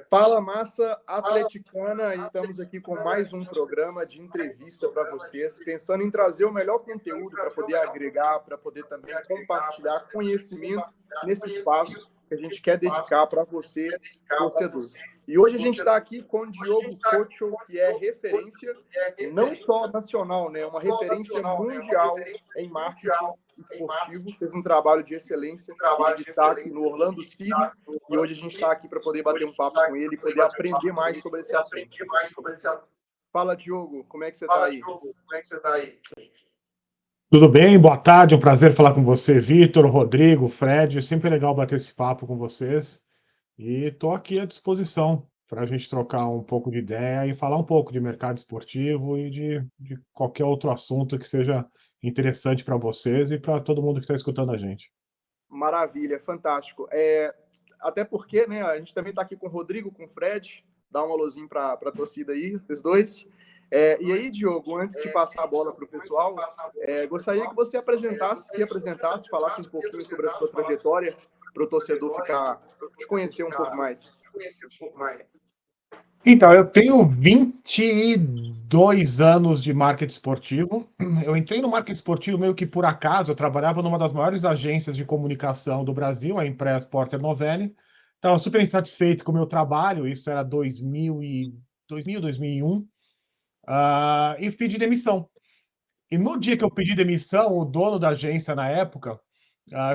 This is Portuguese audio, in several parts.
Fala, massa atleticana, e estamos aqui com mais um programa de entrevista para vocês, pensando em trazer o melhor conteúdo para poder agregar, para poder também compartilhar conhecimento nesse espaço que a gente quer dedicar para você, torcedor. E hoje a gente está aqui com o Diogo Kochel, que é referência não só nacional, né, uma referência mundial em marketing esportivo, fez um trabalho de excelência e de destaque no Orlando City, e hoje a gente está aqui para poder bater um papo com ele e poder aprender mais sobre esse assunto. Fala, Diogo, como é que você está aí? Tudo bem? Boa tarde, é um prazer falar com você, Vitor, Rodrigo, Fred. Sempre legal bater esse papo com vocês. E estou aqui à disposição para a gente trocar um pouco de ideia e falar um pouco de mercado esportivo e de qualquer outro assunto que seja interessante para vocês e para todo mundo que está escutando a gente. Maravilha, fantástico. Até porque, né, a gente também está aqui com o Rodrigo, com o Fred, dá um alôzinho para a torcida aí, vocês dois. E aí, Diogo, antes de passar a bola para o pessoal, gostaria que você se apresentasse, falasse um pouquinho sobre a sua trajetória, para o torcedor te conhecer um pouco mais. Então, eu tenho 22 anos de marketing esportivo. Eu entrei no marketing esportivo meio que por acaso. Eu trabalhava numa das maiores agências de comunicação do Brasil, a Impress Porter Novelli. Estava super insatisfeito com o meu trabalho, isso era 2001, e pedi demissão. E no dia que eu pedi demissão, o dono da agência na época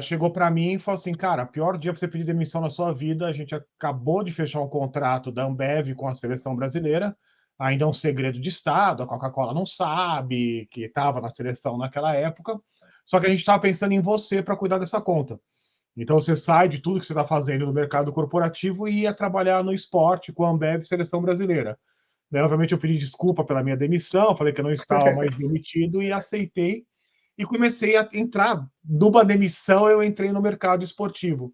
chegou para mim e falou assim: cara, pior dia para você pedir demissão na sua vida. A gente acabou de fechar um contrato da Ambev com a seleção brasileira. Ainda é um segredo de Estado, a Coca-Cola não sabe que estava na seleção naquela época. Só que a gente estava pensando em você para cuidar dessa conta. Então você sai de tudo que você está fazendo no mercado corporativo e ia trabalhar no esporte com a Ambev Seleção Brasileira. Daí, obviamente, eu pedi desculpa pela minha demissão, falei que eu não estava mais demitido e aceitei. E comecei a entrar, numa demissão, eu entrei no mercado esportivo.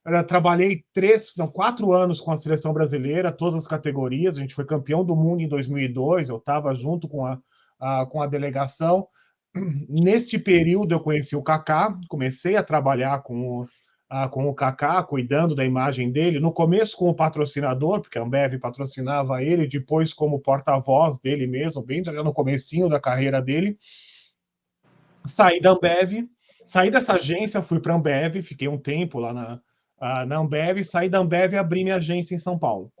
Eu trabalhei 4 anos com a seleção brasileira, todas as categorias. A gente foi campeão do mundo em 2002, eu estava junto com a delegação. Neste período, eu conheci o Kaká, comecei a trabalhar com o Kaká, cuidando da imagem dele. No começo, como patrocinador, porque a Ambev patrocinava ele, depois, como porta-voz dele mesmo, bem já no comecinho da carreira dele. Saí da Ambev, saí dessa agência, fui para a Ambev, fiquei um tempo lá na Ambev, saí da Ambev e abri minha agência em São Paulo.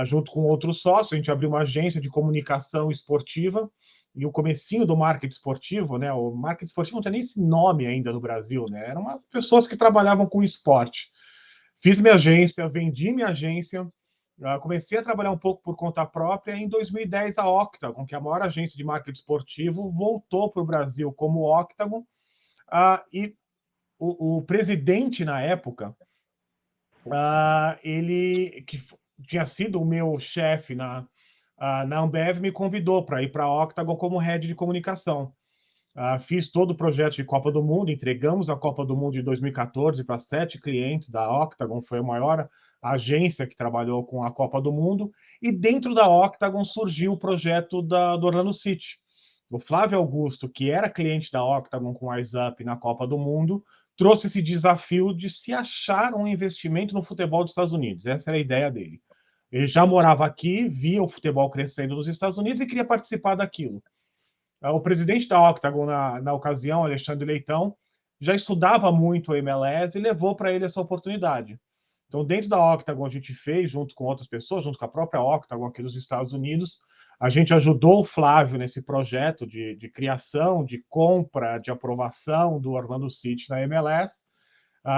Junto com outros sócios, a gente abriu uma agência de comunicação esportiva, e o comecinho do marketing esportivo, né? O marketing esportivo não tem nem esse nome ainda no Brasil, né? Eram umas pessoas que trabalhavam com esporte. Fiz minha agência, vendi minha agência, comecei a trabalhar um pouco por conta própria. Em 2010, a Octagon, que é a maior agência de marketing esportivo, voltou para o Brasil como Octagon, e o presidente na época, ele que tinha sido o meu chefe na Ambev, me convidou para ir para a Octagon como head de comunicação. Fiz todo o projeto de Copa do Mundo, entregamos a Copa do Mundo de 2014 para 7 clientes da Octagon, foi a maior agência que trabalhou com a Copa do Mundo, e dentro da Octagon surgiu o projeto do Orlando City. O Flávio Augusto, que era cliente da Octagon com a Up na Copa do Mundo, trouxe esse desafio de se achar um investimento no futebol dos Estados Unidos. Essa era a ideia dele. Ele já morava aqui, via o futebol crescendo nos Estados Unidos e queria participar daquilo. O presidente da Octagon, na ocasião, Alexandre Leitão, já estudava muito o MLS e levou para ele essa oportunidade. Então, dentro da Octagon, a gente fez, junto com outras pessoas, junto com a própria Octagon aqui dos Estados Unidos, a gente ajudou o Flávio nesse projeto de criação, de compra, de aprovação do Orlando City na MLS.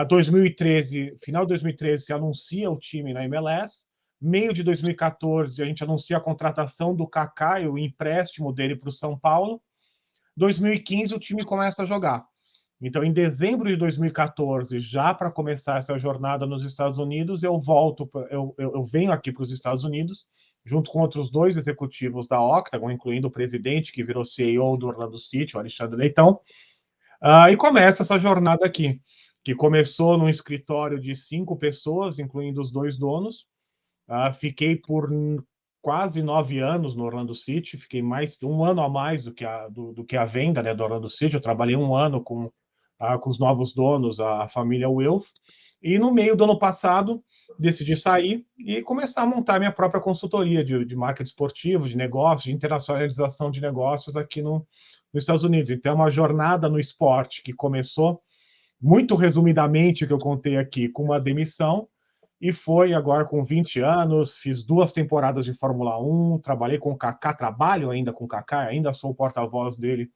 2013, final de 2013, se anuncia o time na MLS. Meio de 2014, a gente anuncia a contratação do Kaká e o empréstimo dele para o São Paulo. 2015, o time começa a jogar. Então, em dezembro de 2014, já para começar essa jornada nos Estados Unidos, eu venho aqui para os Estados Unidos, junto com outros 2 executivos da Octagon, incluindo o presidente, que virou CEO do Orlando City, o Alexandre Leitão, e começa essa jornada aqui, que começou num escritório de 5 pessoas, incluindo os 2 donos. Fiquei por quase 9 anos no Orlando City, fiquei um ano a mais do que a venda, né, do Orlando City. Eu trabalhei um ano com os novos donos, a família Wilf, E no meio do ano passado, decidi sair e começar a montar minha própria consultoria de marketing esportivo, de negócios, de internacionalização de negócios aqui nos Estados Unidos. Então, é uma jornada no esporte que começou, muito resumidamente, o que eu contei aqui, com uma demissão, e foi agora com 20 anos, fiz 2 temporadas de Fórmula 1, trabalhei com o Kaká, trabalho ainda com o Kaká, ainda sou o porta-voz dele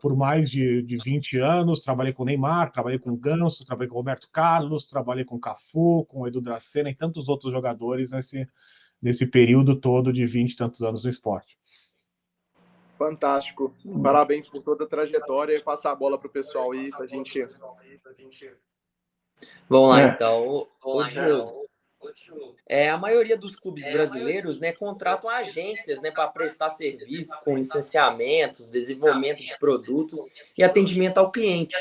por mais de 20 anos, trabalhei com o Neymar, trabalhei com o Ganso, trabalhei com o Roberto Carlos, trabalhei com o Cafu, com o Edu Dracena e tantos outros jogadores nesse período todo de 20 e tantos anos no esporte. Fantástico. Parabéns por toda a trajetória. Passar a bola para o pessoal aí, para a gente... Vamos lá, então. Ô, Diogo, a maioria dos clubes brasileiros, né, contratam agências, né, para prestar serviço com licenciamentos, desenvolvimento de produtos e atendimento ao cliente.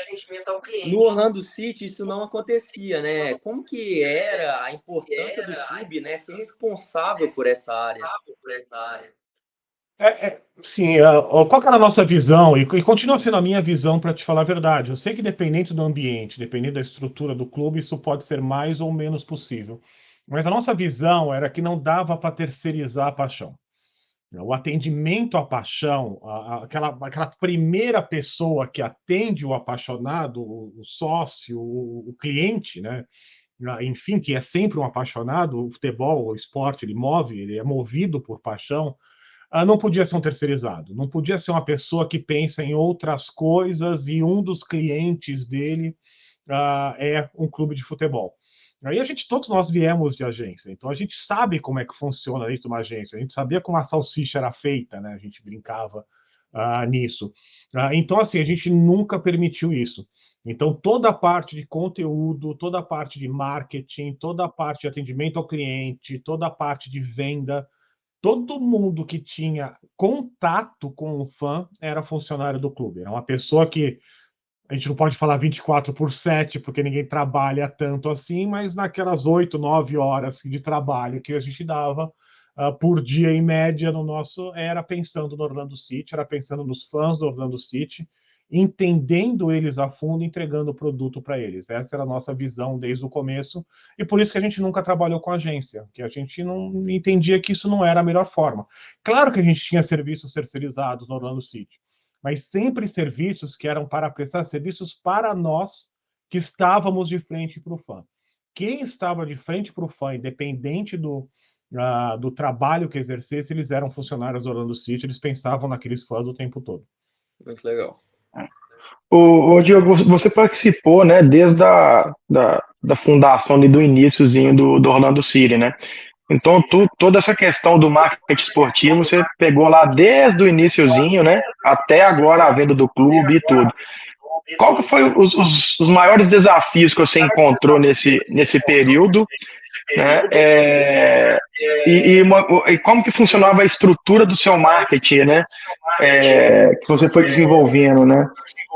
No Orlando City isso não acontecia, né? Como que era a importância do clube, né, ser responsável por essa área? Sim, qual que era a nossa visão, e continua sendo a minha visão, para te falar a verdade. Eu sei que dependendo do ambiente, dependendo da estrutura do clube, isso pode ser mais ou menos possível. Mas a nossa visão era que não dava para terceirizar a paixão. O atendimento à paixão, aquela primeira pessoa que atende o apaixonado, o sócio, o cliente, né? Enfim, que é sempre um apaixonado, o futebol, o esporte, ele é movido por paixão. Não podia ser um terceirizado, não podia ser uma pessoa que pensa em outras coisas e um dos clientes dele é um clube de futebol. Aí todos nós viemos de agência, então a gente sabe como é que funciona dentro de uma agência, a gente sabia como a salsicha era feita, né? A gente brincava nisso. Então, assim, a gente nunca permitiu isso. Então, toda a parte de conteúdo, toda a parte de marketing, toda a parte de atendimento ao cliente, toda a parte de venda, todo mundo que tinha contato com o fã era funcionário do clube. Era uma pessoa que a gente não pode falar 24/7, porque ninguém trabalha tanto assim, mas naquelas 8, 9 horas de trabalho que a gente dava por dia, em média, no nosso, era pensando no Orlando City, era pensando nos fãs do Orlando City, entendendo eles a fundo, entregando o produto para eles. Essa era a nossa visão desde o começo, e por isso que a gente nunca trabalhou com agência, que a gente não entendia que isso não era a melhor forma. Claro que a gente tinha serviços terceirizados no Orlando City, mas sempre serviços que eram para prestar serviços para nós que estávamos de frente para o fã. Quem estava de frente para o fã, independente do trabalho que exercesse, eles eram funcionários do Orlando City, eles pensavam naqueles fãs o tempo todo. Muito legal. Ô, Diogo, você participou, né, desde da fundação e do iniciozinho do Orlando City, né? Então, toda essa questão do marketing esportivo, você pegou lá desde o iniciozinho, né, até agora a venda do clube e tudo. Qual que foi os maiores desafios que você encontrou nesse período, né? E como que funcionava a estrutura do seu marketing, né? Que você foi desenvolvendo, né?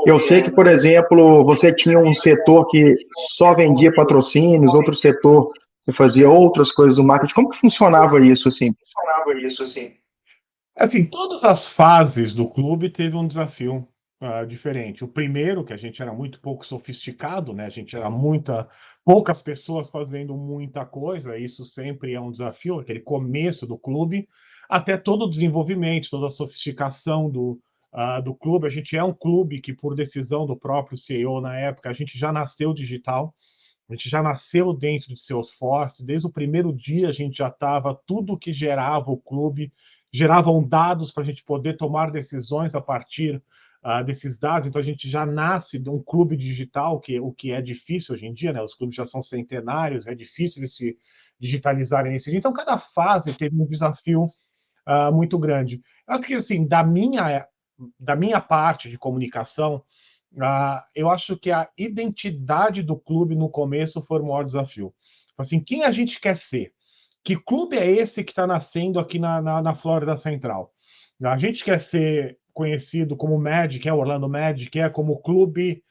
Eu sei que, por exemplo, você tinha um setor que só vendia patrocínios, outro setor que fazia outras coisas do marketing. Como que funcionava isso, assim? Assim, todas as fases do clube teve um desafio diferente. O primeiro, que a gente era muito pouco sofisticado, né? A gente era poucas pessoas fazendo muita coisa, isso sempre é um desafio, aquele começo do clube, até todo o desenvolvimento, toda a sofisticação do clube. A gente é um clube que, por decisão do próprio CEO na época, a gente já nasceu digital, a gente já nasceu dentro de Salesforce, desde o primeiro dia a gente já estava, tudo que gerava o clube, geravam dados para a gente poder tomar decisões a partir desses dados. Então a gente já nasce de um clube digital, o que é difícil hoje em dia, né? Os clubes já são centenários, é difícil de se digitalizarem nesse dia. Então cada fase teve um desafio muito grande. Eu acho que, assim, da minha parte de comunicação, eu acho que a identidade do clube no começo foi o maior desafio. Assim, quem a gente quer ser? Que clube é esse que está nascendo aqui na Flórida Central? A gente quer ser conhecido como Magic, Orlando Magic, como o clube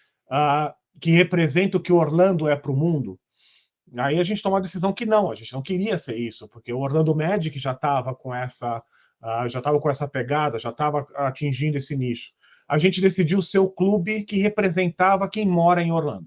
que representa o que Orlando é para o mundo. Aí a gente tomou a decisão que não, a gente não queria ser isso, porque o Orlando Magic já estava com essa pegada, já estava atingindo esse nicho. A gente decidiu ser o clube que representava quem mora em Orlando.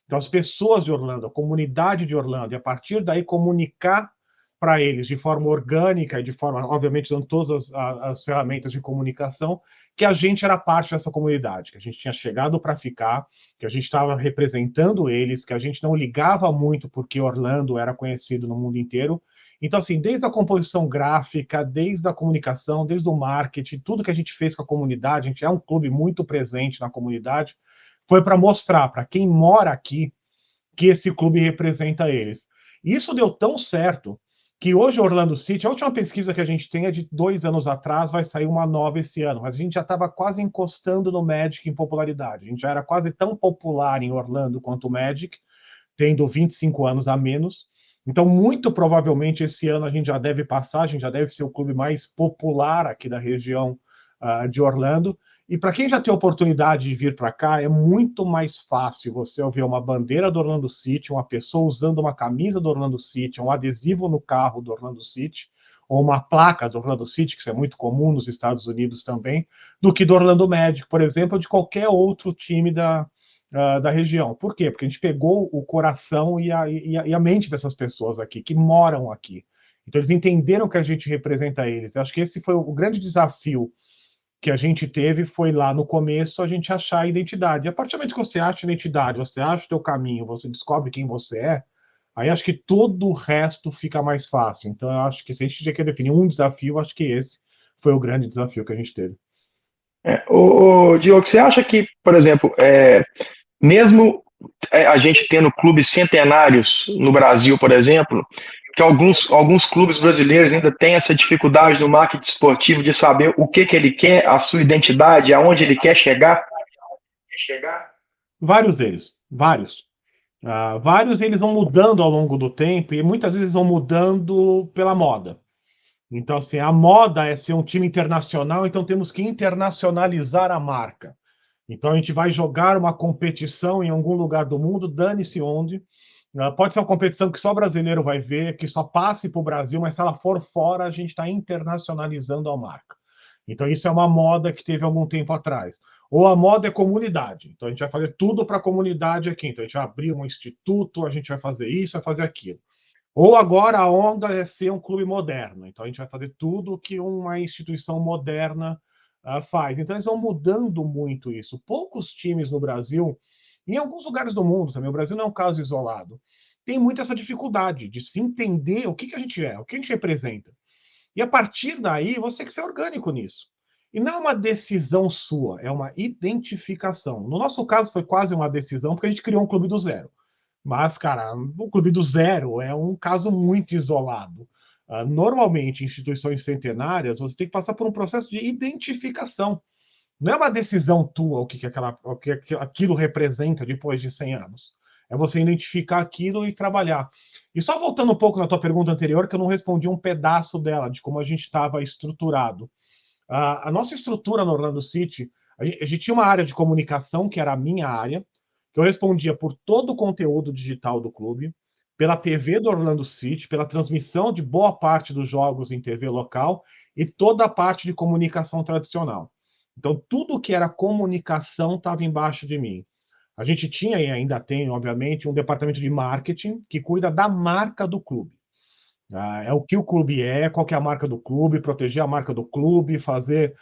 Então, as pessoas de Orlando, a comunidade de Orlando, e a partir daí comunicar para eles de forma orgânica e de forma, obviamente, usando todas as ferramentas de comunicação, que a gente era parte dessa comunidade, que a gente tinha chegado para ficar, que a gente estava representando eles, que a gente não ligava muito porque Orlando era conhecido no mundo inteiro. Então, assim, desde a composição gráfica, desde a comunicação, desde o marketing, tudo que a gente fez com a comunidade, a gente é um clube muito presente na comunidade, foi para mostrar para quem mora aqui que esse clube representa eles. E isso deu tão certo que hoje Orlando City, a última pesquisa que a gente tem é de 2 anos atrás, vai sair uma nova esse ano, mas a gente já estava quase encostando no Magic em popularidade. A gente já era quase tão popular em Orlando quanto o Magic, tendo 25 anos a menos. Então, muito provavelmente, esse ano a gente já deve passar, a gente já deve ser o clube mais popular aqui da região de Orlando. E para quem já tem a oportunidade de vir para cá, é muito mais fácil você ver uma bandeira do Orlando City, uma pessoa usando uma camisa do Orlando City, um adesivo no carro do Orlando City, ou uma placa do Orlando City, que isso é muito comum nos Estados Unidos também, do que do Orlando Magic, por exemplo, ou de qualquer outro time da região. Por quê? Porque a gente pegou o coração e a mente dessas pessoas aqui, que moram aqui. Então, eles entenderam que a gente representa eles. Eu acho que esse foi o grande desafio que a gente teve, foi lá no começo a gente achar a identidade. E a partir do momento que você acha a identidade, você acha o teu caminho, você descobre quem você é, aí acho que todo o resto fica mais fácil. Então, eu acho que se a gente tinha que definir um desafio, acho que esse foi o grande desafio que a gente teve. Diogo, você acha que, por exemplo, mesmo a gente tendo clubes centenários no Brasil, por exemplo, que alguns clubes brasileiros ainda têm essa dificuldade no marketing esportivo de saber o que ele quer, a sua identidade, aonde ele quer chegar? Vários deles, vários. Vários eles vão mudando ao longo do tempo e muitas vezes vão mudando pela moda. Então, assim, a moda é ser um time internacional, então temos que internacionalizar a marca. Então, a gente vai jogar uma competição em algum lugar do mundo, dane-se onde. Pode ser uma competição que só brasileiro vai ver, que só passe para o Brasil, mas se ela for fora, a gente está internacionalizando a marca. Então, isso é uma moda que teve algum tempo atrás. Ou a moda é comunidade. Então, a gente vai fazer tudo para a comunidade aqui. Então, a gente vai abrir um instituto, a gente vai fazer isso, vai fazer aquilo. Ou agora a onda é ser um clube moderno. Então, a gente vai fazer tudo que uma instituição moderna faz. Então, eles vão mudando muito isso. Poucos times no Brasil, em alguns lugares do mundo também, o Brasil não é um caso isolado, tem muito essa dificuldade de se entender o que a gente é, o que a gente representa. E a partir daí, você tem que ser orgânico nisso. E não é uma decisão sua, é uma identificação. No nosso caso, foi quase uma decisão, porque a gente criou um clube do zero. Mas, cara, o clube do zero é um caso muito isolado. Normalmente, em instituições centenárias, você tem que passar por um processo de identificação. Não é uma decisão tua o que aquilo representa depois de 100 anos. É você identificar aquilo e trabalhar. E só voltando um pouco na tua pergunta anterior, que eu não respondi um pedaço dela, de como a gente estava estruturado. A nossa estrutura no Orlando City, a gente tinha uma área de comunicação, que era a minha área, que eu respondia por todo o conteúdo digital do clube, pela TV do Orlando City, pela transmissão de boa parte dos jogos em TV local e toda a parte de comunicação tradicional. Então, tudo que era comunicação estava embaixo de mim. A gente tinha e ainda tem, obviamente, um departamento de marketing que cuida da marca do clube. É o que o clube é, qual que é a marca do clube, proteger a marca do clube, fazer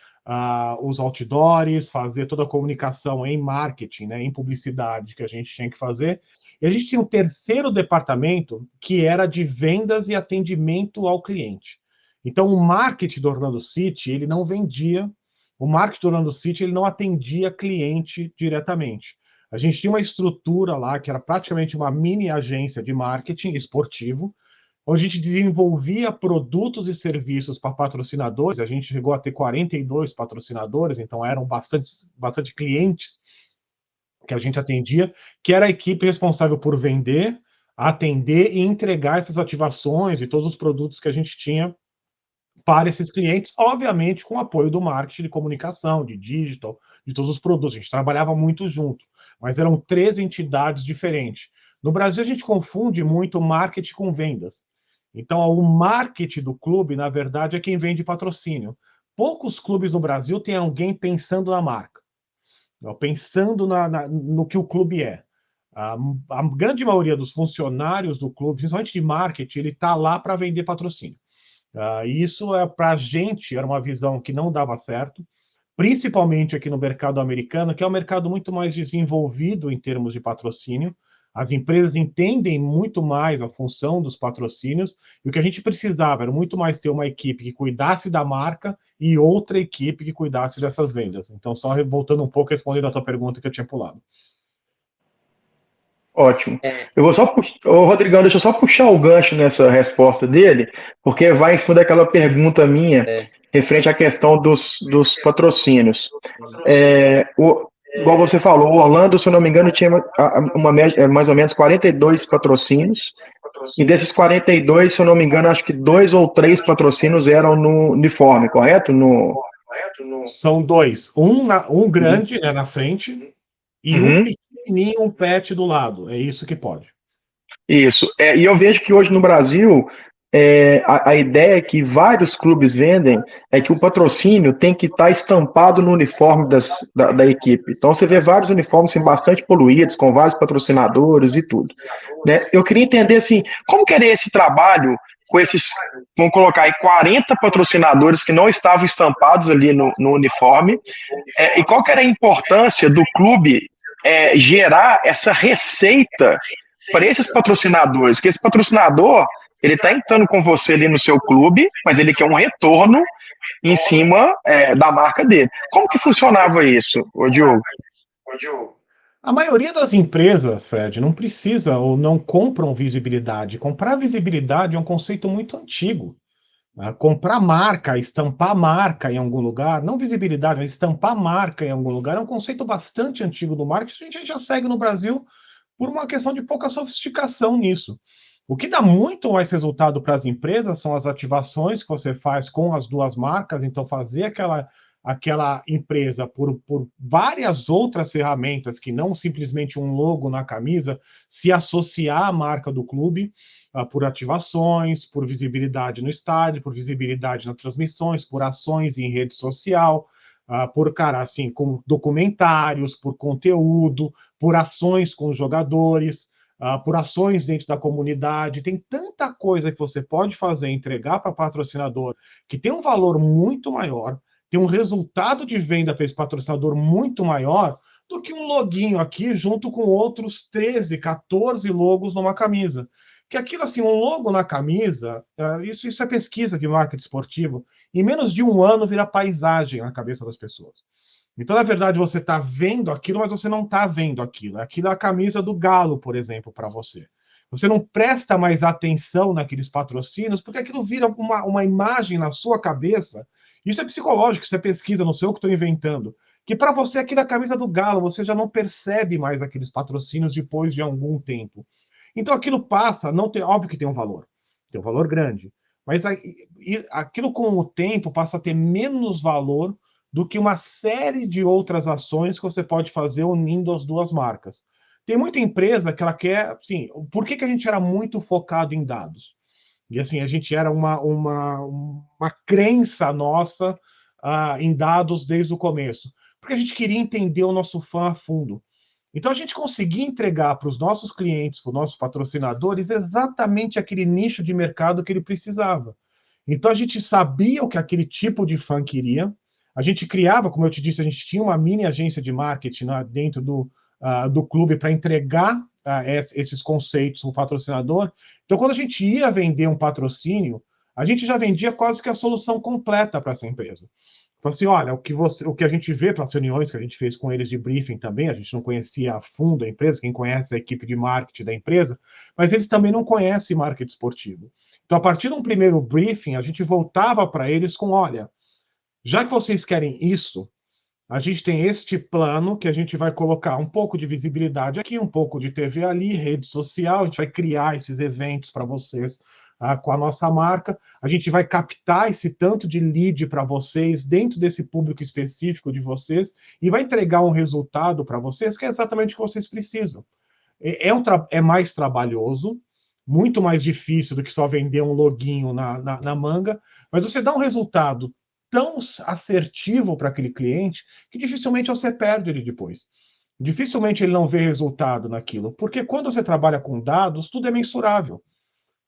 os outdoors, fazer toda a comunicação em marketing, né, em publicidade que a gente tinha que fazer. E a gente tinha um terceiro departamento que era de vendas e atendimento ao cliente. Então, o marketing do Orlando City, ele não vendia, o marketing do Orlando City, ele não atendia cliente diretamente. A gente tinha uma estrutura lá que era praticamente uma mini agência de marketing esportivo, onde a gente desenvolvia produtos e serviços para patrocinadores. A gente chegou a ter 42 patrocinadores, então eram bastante clientes que a gente atendia, que era a equipe responsável por vender, atender e entregar essas ativações e todos os produtos que a gente tinha para esses clientes, obviamente com o apoio do marketing de comunicação, de digital, de todos os produtos. A gente trabalhava muito junto, mas eram 3 entidades diferentes. No Brasil, a gente confunde muito marketing com vendas. Então, o marketing do clube, na verdade, é quem vende patrocínio. Poucos clubes no Brasil têm alguém pensando na marca, pensando no que o clube é. A grande maioria dos funcionários do clube, principalmente de marketing, ele está lá para vender patrocínio. E isso, para a gente, era uma visão que não dava certo, principalmente aqui no mercado americano, que é um mercado muito mais desenvolvido em termos de patrocínio. As empresas entendem muito mais a função dos patrocínios, e o que a gente precisava era muito mais ter uma equipe que cuidasse da marca e outra equipe que cuidasse dessas vendas. Então, só voltando um pouco, respondendo a tua pergunta que eu tinha pulado. Ótimo. Eu vou só Ô, Rodrigão, deixa eu só puxar o gancho nessa resposta dele, porque vai em cima daquela pergunta minha referente à questão dos patrocínios. Igual você falou, o Orlando, se eu não me engano, tinha uma média, mais ou menos 42 patrocínios, e desses 42, se eu não me engano, acho que 2 ou 3 patrocínios eram no uniforme, correto? São 2. Um grande, né, na frente, e um pequenininho, um pet do lado. É isso que pode. Isso. E eu vejo que hoje no Brasil, a ideia que vários clubes vendem é que o patrocínio tem que estar estampado no uniforme da equipe. Então você vê vários uniformes assim, bastante poluídos, com vários patrocinadores e tudo. Né? Eu queria entender assim, como que era esse trabalho com esses, vamos colocar aí, 40 patrocinadores que não estavam estampados ali no uniforme, e qual que era a importância do clube gerar essa receita para esses patrocinadores, que esse patrocinador, ele está entrando com você ali no seu clube, mas ele quer um retorno em cima da marca dele. Como que funcionava isso, ô Diogo? A maioria das empresas, Fred, não precisa ou não compram visibilidade. Comprar visibilidade é um conceito muito antigo. Comprar marca, estampar marca em algum lugar, não visibilidade, mas estampar marca em algum lugar, é um conceito bastante antigo do marketing. A gente já segue no Brasil por uma questão de pouca sofisticação nisso. O que dá muito mais resultado para as empresas são as ativações que você faz com as duas marcas, então fazer aquela empresa por várias outras ferramentas que não simplesmente um logo na camisa, se associar à marca do clube, por ativações, por visibilidade no estádio, por visibilidade nas transmissões, por ações em rede social, assim, com documentários, por conteúdo, por ações com os jogadores, por ações dentro da comunidade. Tem tanta coisa que você pode fazer, entregar para patrocinador, que tem um valor muito maior, tem um resultado de venda para esse patrocinador muito maior do que um loginho aqui junto com outros 13, 14 logos numa camisa. Que aquilo, assim, um logo na camisa, isso é pesquisa de marketing esportivo, em menos de um ano vira paisagem na cabeça das pessoas. Então, na verdade, você está vendo aquilo, mas você não está vendo aquilo. Aquilo é a camisa do Galo, por exemplo, para você. Você não presta mais atenção naqueles patrocínios, porque aquilo vira uma imagem na sua cabeça. Isso é psicológico, isso é pesquisa, não sei o que estou inventando. Que para você aquilo é a camisa do Galo, você já não percebe mais aqueles patrocínios depois de algum tempo. Então aquilo passa, óbvio que tem um valor grande, mas aquilo com o tempo passa a ter menos valor do que uma série de outras ações que você pode fazer unindo as duas marcas. Tem muita empresa que ela quer, assim, por que a gente era muito focado em dados? E assim, a gente era uma crença nossa em dados desde o começo, porque a gente queria entender o nosso fã a fundo. Então, a gente conseguia entregar para os nossos clientes, para os nossos patrocinadores, exatamente aquele nicho de mercado que ele precisava. Então, a gente sabia o que aquele tipo de fã queria. A gente criava, como eu te disse, a gente tinha uma mini agência de marketing dentro do clube para entregar esses conceitos para o patrocinador. Então, quando a gente ia vender um patrocínio, a gente já vendia quase que a solução completa para essa empresa. Falei assim, olha, o que a gente vê pelas reuniões que a gente fez com eles de briefing também, a gente não conhecia a fundo a empresa, quem conhece a equipe de marketing da empresa, mas eles também não conhecem marketing esportivo. Então, a partir de um primeiro briefing, a gente voltava para eles com, olha, já que vocês querem isso, a gente tem este plano que a gente vai colocar um pouco de visibilidade aqui, um pouco de TV ali, rede social, a gente vai criar esses eventos para vocês, com a nossa marca, a gente vai captar esse tanto de lead para vocês, dentro desse público específico de vocês, e vai entregar um resultado para vocês que é exatamente o que vocês precisam. É mais trabalhoso, muito mais difícil do que só vender um loginho na manga, mas você dá um resultado tão assertivo para aquele cliente que dificilmente você perde ele depois. dificilmente ele não vê resultado naquilo, porque quando você trabalha com dados, tudo é mensurável.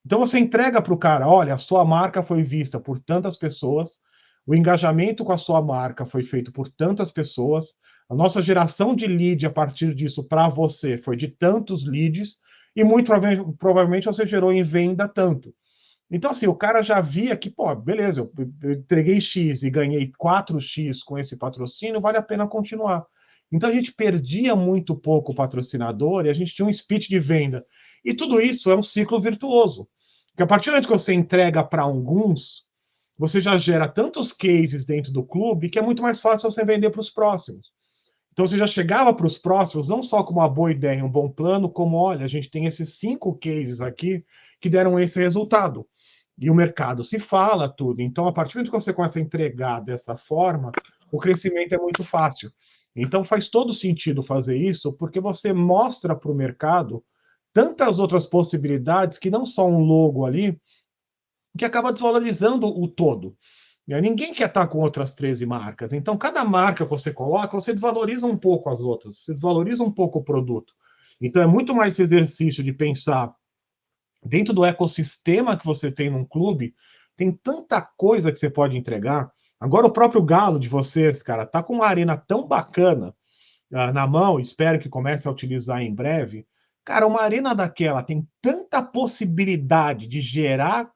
Então você entrega para o cara, olha, a sua marca foi vista por tantas pessoas, o engajamento com a sua marca foi feito por tantas pessoas, a nossa geração de lead a partir disso para você foi de tantos leads, e muito provavelmente você gerou em venda tanto. Então, assim, o cara já via que, pô, beleza, eu entreguei X e ganhei 4X com esse patrocínio, vale a pena continuar. Então a gente perdia muito pouco o patrocinador e a gente tinha um speech de venda. E tudo isso é um ciclo virtuoso. Porque a partir do momento que você entrega para alguns, você já gera tantos cases dentro do clube que é muito mais fácil você vender para os próximos. Então você já chegava para os próximos, não só com uma boa ideia, um bom plano, como, olha, a gente tem esses 5 cases aqui que deram esse resultado. E o mercado se fala tudo. Então, a partir do momento que você começa a entregar dessa forma, o crescimento é muito fácil. Então, faz todo sentido fazer isso, porque você mostra para o mercado tantas outras possibilidades que não só um logo ali, que acaba desvalorizando o todo. Ninguém quer estar com outras 13 marcas. Então, cada marca que você coloca, você desvaloriza um pouco as outras, você desvaloriza um pouco o produto. Então, é muito mais esse exercício de pensar dentro do ecossistema que você tem num clube, tem tanta coisa que você pode entregar. Agora, o próprio Galo de vocês, cara, tá com uma arena tão bacana na mão, espero que comece a utilizar em breve. Cara, uma arena daquela tem tanta possibilidade de gerar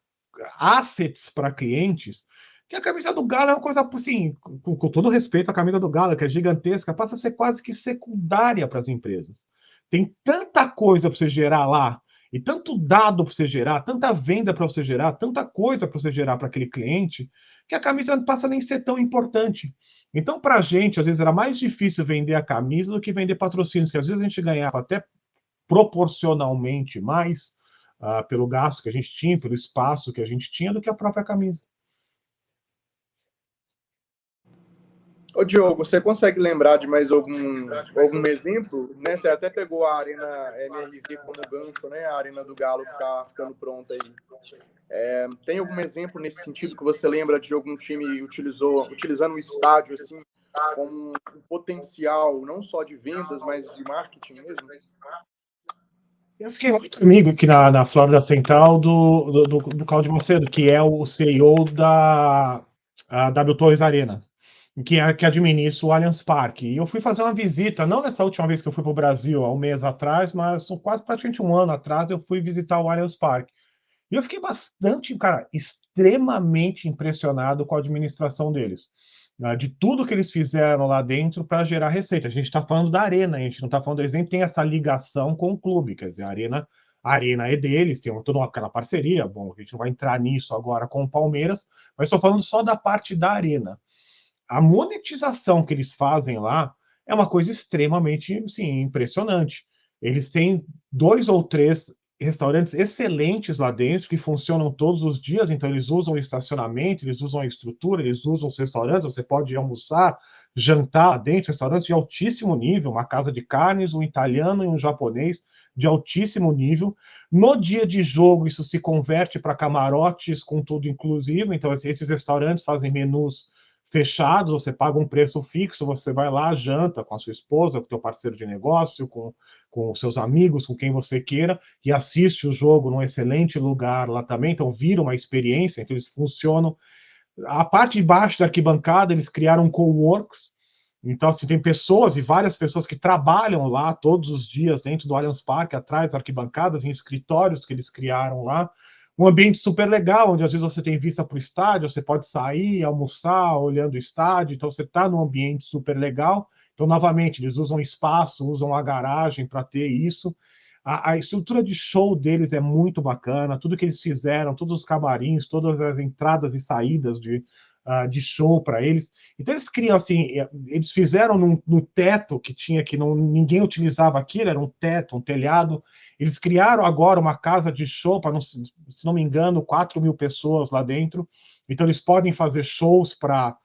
assets para clientes, que a camisa do Galo é uma coisa, assim, com todo respeito à camisa do Galo, que é gigantesca, passa a ser quase que secundária para as empresas. Tem tanta coisa para você gerar lá, e tanto dado para você gerar, tanta venda para você gerar, tanta coisa para você gerar para aquele cliente, que a camisa não passa nem a ser tão importante. Então, para a gente, às vezes era mais difícil vender a camisa do que vender patrocínios, que às vezes a gente ganhava até proporcionalmente mais pelo gasto que a gente tinha, pelo espaço que a gente tinha, do que a própria camisa. Ô Diogo, você consegue lembrar de mais algum exemplo? Né? Você até pegou a Arena MRV como gancho, né? A Arena do Galo que está ficando pronta aí. Tem algum exemplo nesse sentido que você lembra de algum time utilizando o estádio assim, como um potencial não só de vendas, mas de marketing mesmo? Eu fiquei muito amigo aqui na Flórida Central do Claudio Macedo, que é o CEO da W Torres Arena, que administra o Allianz Parque. E eu fui fazer uma visita, não nessa última vez que eu fui para o Brasil, há um mês atrás, mas quase praticamente um ano atrás, eu fui visitar o Allianz Parque. E eu fiquei bastante, cara, extremamente impressionado com a administração deles. De tudo que eles fizeram lá dentro para gerar receita. A gente está falando da Arena, a gente não está falando deles, nem tem essa ligação com o clube, quer dizer, a Arena é deles, tem toda aquela parceria, bom, a gente não vai entrar nisso agora com o Palmeiras, mas estou falando só da parte da Arena. A monetização que eles fazem lá é uma coisa extremamente, assim, impressionante. Eles têm 2 ou 3 restaurantes excelentes lá dentro, que funcionam todos os dias, então eles usam o estacionamento, eles usam a estrutura, eles usam os restaurantes, você pode almoçar, jantar lá dentro, restaurantes de altíssimo nível, uma casa de carnes, um italiano e um japonês de altíssimo nível. No dia de jogo, isso se converte para camarotes com tudo inclusive, então esses restaurantes fazem menus fechados, você paga um preço fixo, você vai lá, janta com a sua esposa, com o teu parceiro de negócio, com os seus amigos, com quem você queira, e assiste o jogo num excelente lugar lá também, então vira uma experiência, então eles funcionam. A parte de baixo da arquibancada, eles criaram coworks, então assim, tem pessoas e várias pessoas que trabalham lá todos os dias dentro do Allianz Parque, atrás das arquibancadas, em escritórios que eles criaram lá, um ambiente super legal, onde às vezes você tem vista para o estádio, você pode sair, almoçar, olhando o estádio, então você está num ambiente super legal. Então, novamente, eles usam espaço, usam a garagem para ter isso. A estrutura de show deles é muito bacana, tudo que eles fizeram, todos os camarins, todas as entradas e saídas de show para eles. Então eles criam assim, eles fizeram no teto que tinha, que ninguém utilizava aquilo, era um teto, um telhado. Eles criaram agora uma casa de show para, se não me engano, 4.000 pessoas lá dentro. Então eles podem fazer shows para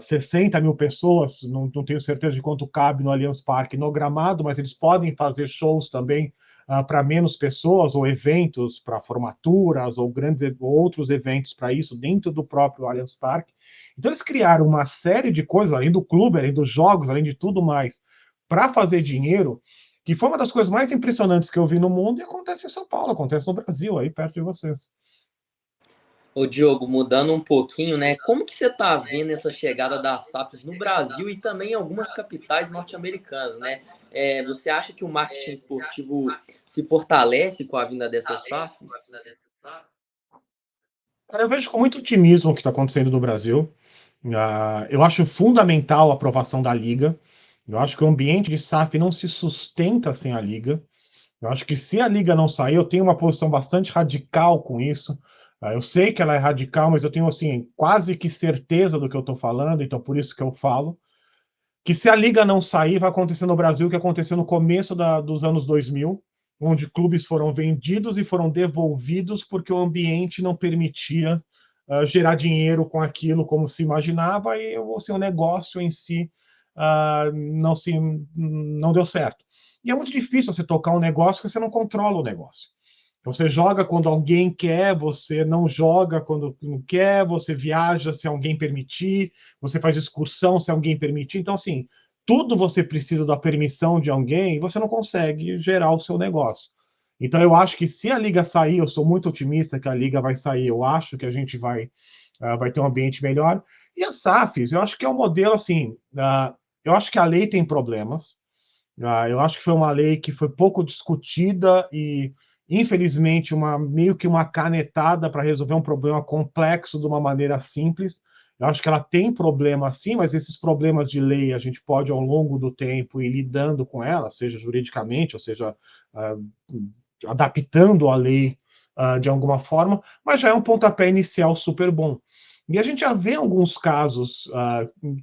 60 mil pessoas, não tenho certeza de quanto cabe no Allianz Parque, no gramado, mas eles podem fazer shows também para menos pessoas, ou eventos para formaturas, ou outros eventos para isso, dentro do próprio Allianz Parque. Então eles criaram uma série de coisas, além do clube, além dos jogos, além de tudo mais, para fazer dinheiro, que foi uma das coisas mais impressionantes que eu vi no mundo, e acontece em São Paulo, acontece no Brasil, aí perto de vocês. Ô, Diogo, mudando um pouquinho, né? Como que você tá vendo essa chegada das SAFs no Brasil e também em algumas capitais norte-americanas, né? Você acha que o marketing esportivo se fortalece com a vinda dessas SAFs? Cara, eu vejo com muito otimismo o que está acontecendo no Brasil. Eu acho fundamental a aprovação da Liga. Eu acho que o ambiente de SAF não se sustenta sem a Liga. Eu acho que se a Liga não sair, eu tenho uma posição bastante radical com isso. Eu sei que ela é radical, mas eu tenho assim, quase que certeza do que eu estou falando, então por isso que eu falo. Que se a Liga não sair, vai acontecer no Brasil o que aconteceu no começo dos anos 2000, onde clubes foram vendidos e foram devolvidos porque o ambiente não permitia gerar dinheiro com aquilo como se imaginava, e assim, o negócio em si não deu certo. E é muito difícil você tocar um negócio que você não controla o negócio. Você joga quando alguém quer, você não joga quando não quer, você viaja se alguém permitir, você faz excursão se alguém permitir. Então, assim, tudo você precisa da permissão de alguém e você não consegue gerar o seu negócio. Então, eu acho que se a Liga sair, eu sou muito otimista que a Liga vai sair, eu acho que a gente vai ter um ambiente melhor. E as SAFs, eu acho que é um modelo assim, eu acho que a lei tem problemas, eu acho que foi uma lei que foi pouco discutida e, infelizmente, meio que uma canetada para resolver um problema complexo de uma maneira simples. Eu acho que ela tem problema sim, mas esses problemas de lei a gente pode, ao longo do tempo, ir lidando com ela, seja juridicamente, ou seja, adaptando a lei de alguma forma, mas já é um pontapé inicial super bom. E a gente já vê alguns casos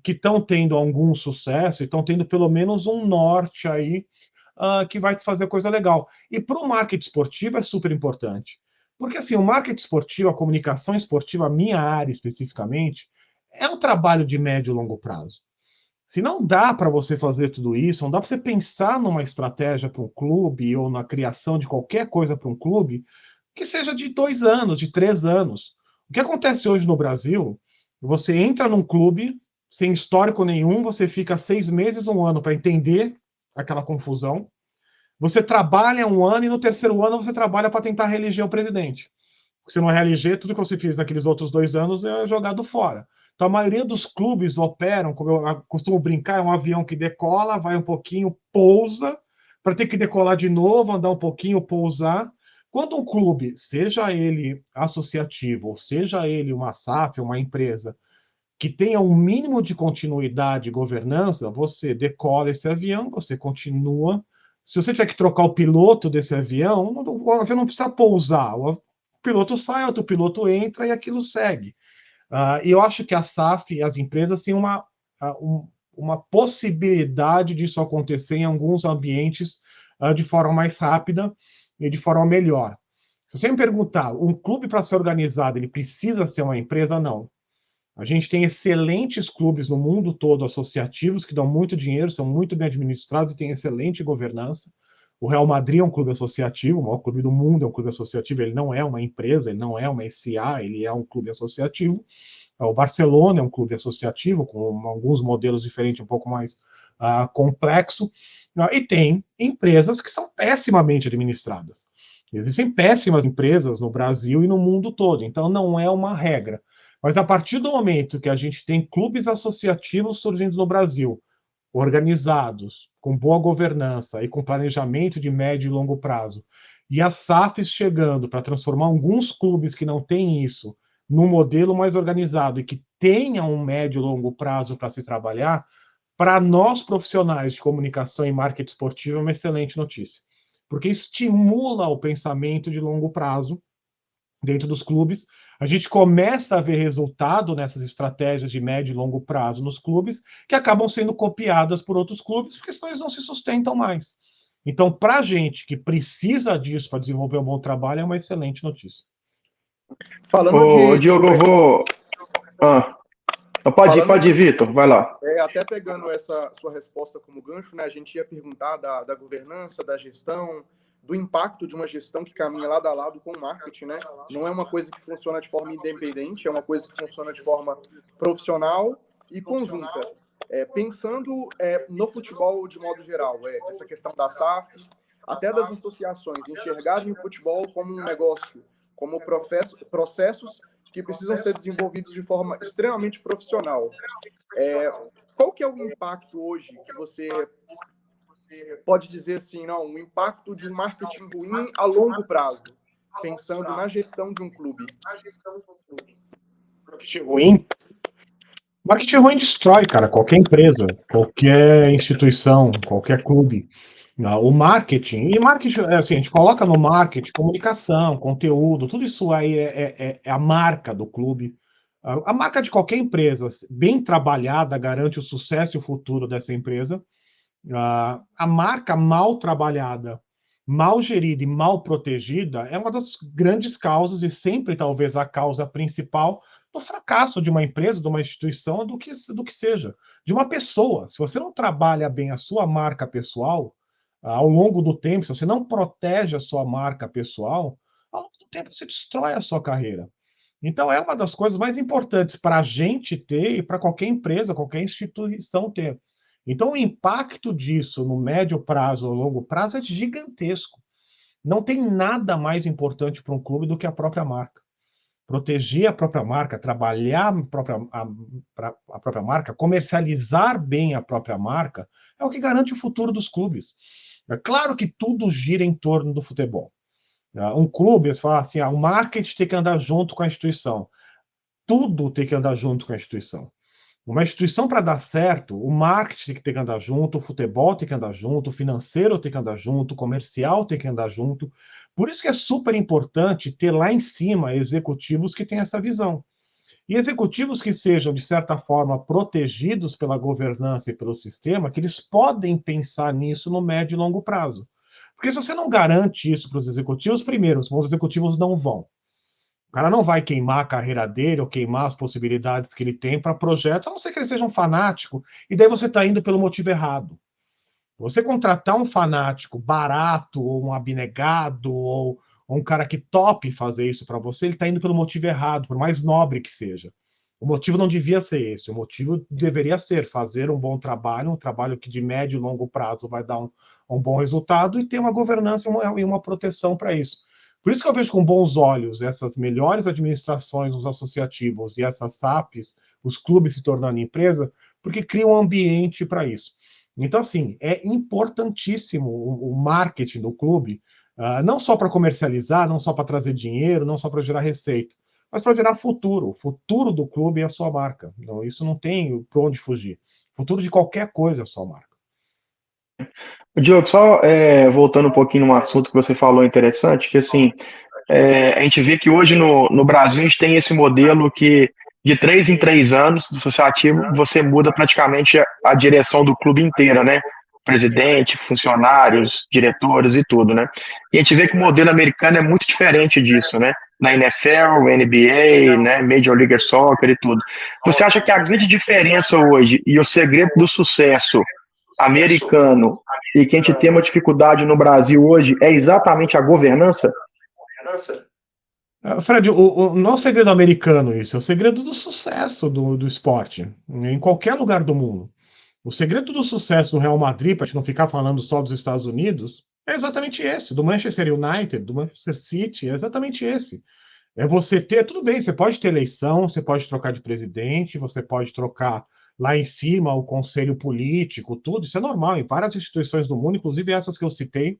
que estão tendo algum sucesso, e estão tendo pelo menos um norte aí que vai fazer coisa legal. E para o marketing esportivo é super importante. Porque assim, o marketing esportivo, a comunicação esportiva, a minha área especificamente, é um trabalho de médio e longo prazo. Se não dá para você fazer tudo isso, não dá para você pensar numa estratégia para um clube ou na criação de qualquer coisa para um clube que seja de 2 anos, de 3 anos. O que acontece hoje no Brasil, você entra num clube sem histórico nenhum, você fica 6 meses, 1 ano para entender aquela confusão, você trabalha 1 ano e no terceiro ano você trabalha para tentar reeleger o presidente. Se não reeleger, tudo que você fez naqueles outros 2 anos é jogado fora. Então, a maioria dos clubes operam, como eu costumo brincar, é um avião que decola, vai um pouquinho, pousa, para ter que decolar de novo, andar um pouquinho, pousar. Quando um clube, seja ele associativo, ou seja ele uma SAF, uma empresa, que tenha um mínimo de continuidade e governança, você decola esse avião, você continua. Se você tiver que trocar o piloto desse avião, o avião não precisa pousar. O piloto sai, outro piloto entra e aquilo segue. E eu acho que a SAF e as empresas têm uma possibilidade disso acontecer em alguns ambientes de forma mais rápida e de forma melhor. Se você me perguntar, um clube para ser organizado, ele precisa ser uma empresa? Não. A gente tem excelentes clubes no mundo todo associativos que dão muito dinheiro, são muito bem administrados e têm excelente governança. O Real Madrid é um clube associativo, o maior clube do mundo é um clube associativo, ele não é uma empresa, ele não é uma SA, ele é um clube associativo. O Barcelona é um clube associativo, com alguns modelos diferentes, um pouco mais complexo. E tem empresas que são pessimamente administradas. Existem péssimas empresas no Brasil e no mundo todo, então não é uma regra. Mas a partir do momento que a gente tem clubes associativos surgindo no Brasil, organizados, com boa governança e com planejamento de médio e longo prazo, e as SAFs chegando para transformar alguns clubes que não têm isso num modelo mais organizado e que tenha um médio e longo prazo para se trabalhar, para nós profissionais de comunicação e marketing esportivo é uma excelente notícia, porque estimula o pensamento de longo prazo dentro dos clubes. A gente começa a ver resultado nessas estratégias de médio e longo prazo nos clubes, que acabam sendo copiadas por outros clubes, porque senão eles não se sustentam mais. Então, para a gente que precisa disso para desenvolver um bom trabalho, é uma excelente notícia. Falando Ô, Diogo, eu vou... Pode ir, Vitor, vai lá. Até pegando essa sua resposta como gancho, né, a gente ia perguntar da governança, da gestão, do impacto de uma gestão que caminha lado a lado com o marketing, né? Não é uma coisa que funciona de forma independente, é uma coisa que funciona de forma profissional e conjunta. Pensando no futebol de modo geral, essa questão da SAF, até das associações, enxergarem o futebol como um negócio, como processos que precisam ser desenvolvidos de forma extremamente profissional. Qual que é o impacto hoje que você pode dizer assim, não, o impacto de um marketing ruim a longo prazo, pensando na gestão de um clube? Marketing ruim? Marketing ruim destrói, cara, qualquer empresa, qualquer instituição, qualquer clube. O marketing, e marketing, assim, a gente coloca no marketing comunicação, conteúdo, tudo isso aí é a marca do clube. A marca de qualquer empresa, bem trabalhada, garante o sucesso e o futuro dessa empresa. A marca mal trabalhada, mal gerida e mal protegida é uma das grandes causas, e sempre talvez a causa principal, do fracasso de uma empresa, de uma instituição, do que seja, de uma pessoa. Se você não trabalha bem a sua marca pessoal, ao longo do tempo, se você não protege a sua marca pessoal, ao longo do tempo você destrói a sua carreira. Então, é uma das coisas mais importantes para a gente ter e para qualquer empresa, qualquer instituição ter. Então, o impacto disso no médio prazo ou longo prazo é gigantesco. Não tem nada mais importante para um clube do que a própria marca. Proteger a própria marca, trabalhar a própria marca, comercializar bem a própria marca, é o que garante o futuro dos clubes. É claro que tudo gira em torno do futebol. Um clube, você fala assim, o marketing tem que andar junto com a instituição. Tudo tem que andar junto com a instituição. Uma instituição, para dar certo, o marketing tem que andar junto, o futebol tem que andar junto, o financeiro tem que andar junto, o comercial tem que andar junto. Por isso que é super importante ter lá em cima executivos que têm essa visão. E executivos que sejam, de certa forma, protegidos pela governança e pelo sistema, que eles podem pensar nisso no médio e longo prazo. Porque se você não garante isso para os executivos, primeiro, os bons executivos não vão. O cara não vai queimar a carreira dele ou queimar as possibilidades que ele tem para projetos, a não ser que ele seja um fanático, e daí você está indo pelo motivo errado. Você contratar um fanático barato, ou um abnegado, ou um cara que tope fazer isso para você, ele está indo pelo motivo errado, por mais nobre que seja. O motivo não devia ser esse, o motivo deveria ser fazer um bom trabalho, um trabalho que de médio e longo prazo vai dar um bom resultado e ter uma governança e uma proteção para isso. Por isso que eu vejo com bons olhos essas melhores administrações, os associativos e essas SAPs, os clubes se tornando empresa, porque criam um ambiente para isso. Então, assim, é importantíssimo o marketing do clube, não só para comercializar, não só para trazer dinheiro, não só para gerar receita, mas para gerar futuro. O futuro do clube é a sua marca. Então, isso não tem para onde fugir. O futuro de qualquer coisa é a sua marca. Diogo, só voltando um pouquinho no assunto que você falou interessante, que assim, a gente vê que hoje no Brasil a gente tem esse modelo que de 3 em 3 anos do associativo você muda praticamente a direção do clube inteira, né? Presidente, funcionários, diretores e tudo, né? E a gente vê que o modelo americano é muito diferente disso, né? Na NFL, NBA, né? Major League Soccer e tudo. Você acha que a grande diferença hoje e o segredo do sucesso americano e que a gente tem uma dificuldade no Brasil hoje é exatamente a governança? Fred, não é o segredo americano isso, é o segredo do sucesso do esporte, em qualquer lugar do mundo. O segredo do sucesso do Real Madrid, para a gente não ficar falando só dos Estados Unidos, é exatamente esse, do Manchester United, do Manchester City, é exatamente esse. É você ter, tudo bem, você pode ter eleição, você pode trocar de presidente, você pode trocar lá em cima o conselho político, tudo, isso é normal em várias instituições do mundo, inclusive essas que eu citei,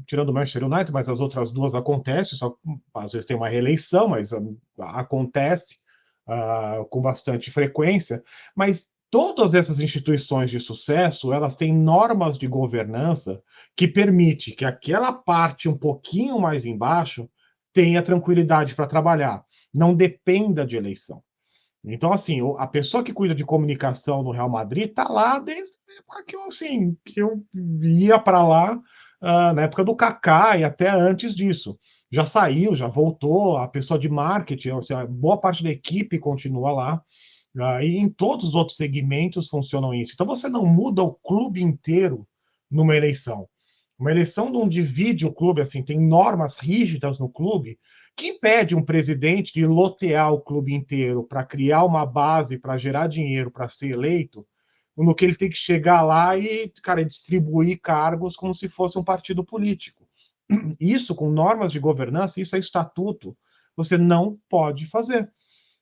tirando o Manchester United, mas as outras duas acontecem, só às vezes tem uma reeleição, mas acontece com bastante frequência, mas todas essas instituições de sucesso, elas têm normas de governança que permite que aquela parte um pouquinho mais embaixo tenha tranquilidade para trabalhar, não dependa de eleição. Então, assim, a pessoa que cuida de comunicação no Real Madrid está lá desde a época que eu ia para lá, na época do Kaká e até antes disso. Já saiu, já voltou, a pessoa de marketing, ou seja, boa parte da equipe continua lá, e em todos os outros segmentos funcionam isso. Então, você não muda o clube inteiro numa eleição. Uma eleição não divide o clube, assim, tem normas rígidas no clube que impede um presidente de lotear o clube inteiro para criar uma base, para gerar dinheiro, para ser eleito, no que ele tem que chegar lá e, cara, distribuir cargos como se fosse um partido político. Isso, com normas de governança, isso é estatuto, você não pode fazer.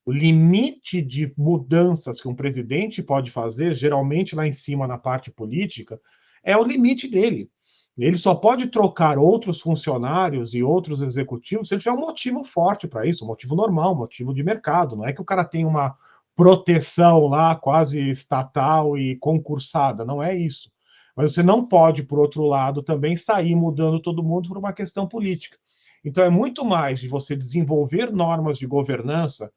O limite de mudanças que um presidente pode fazer, geralmente lá em cima na parte política, é o limite dele. Ele só pode trocar outros funcionários e outros executivos se ele tiver um motivo forte para isso, um motivo normal, um motivo de mercado. Não é que o cara tem uma proteção lá quase estatal e concursada, não é isso. Mas você não pode, por outro lado, também sair mudando todo mundo por uma questão política. Então é muito mais de você desenvolver normas de governança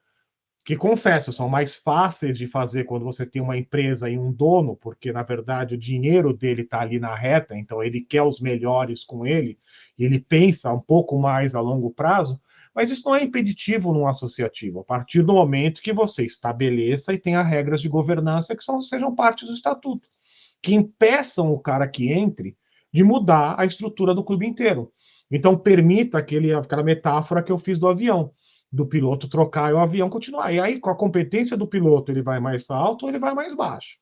que, confesso, são mais fáceis de fazer quando você tem uma empresa e um dono, porque, na verdade, o dinheiro dele está ali na reta, então ele quer os melhores com ele, e ele pensa um pouco mais a longo prazo, mas isso não é impeditivo num associativo, a partir do momento que você estabeleça e tenha regras de governança que sejam parte do estatuto, que impeçam o cara que entre de mudar a estrutura do clube inteiro. Então, permita aquela metáfora que eu fiz do avião, do piloto trocar e o avião continuar. E aí, com a competência do piloto, ele vai mais alto ou ele vai mais baixo.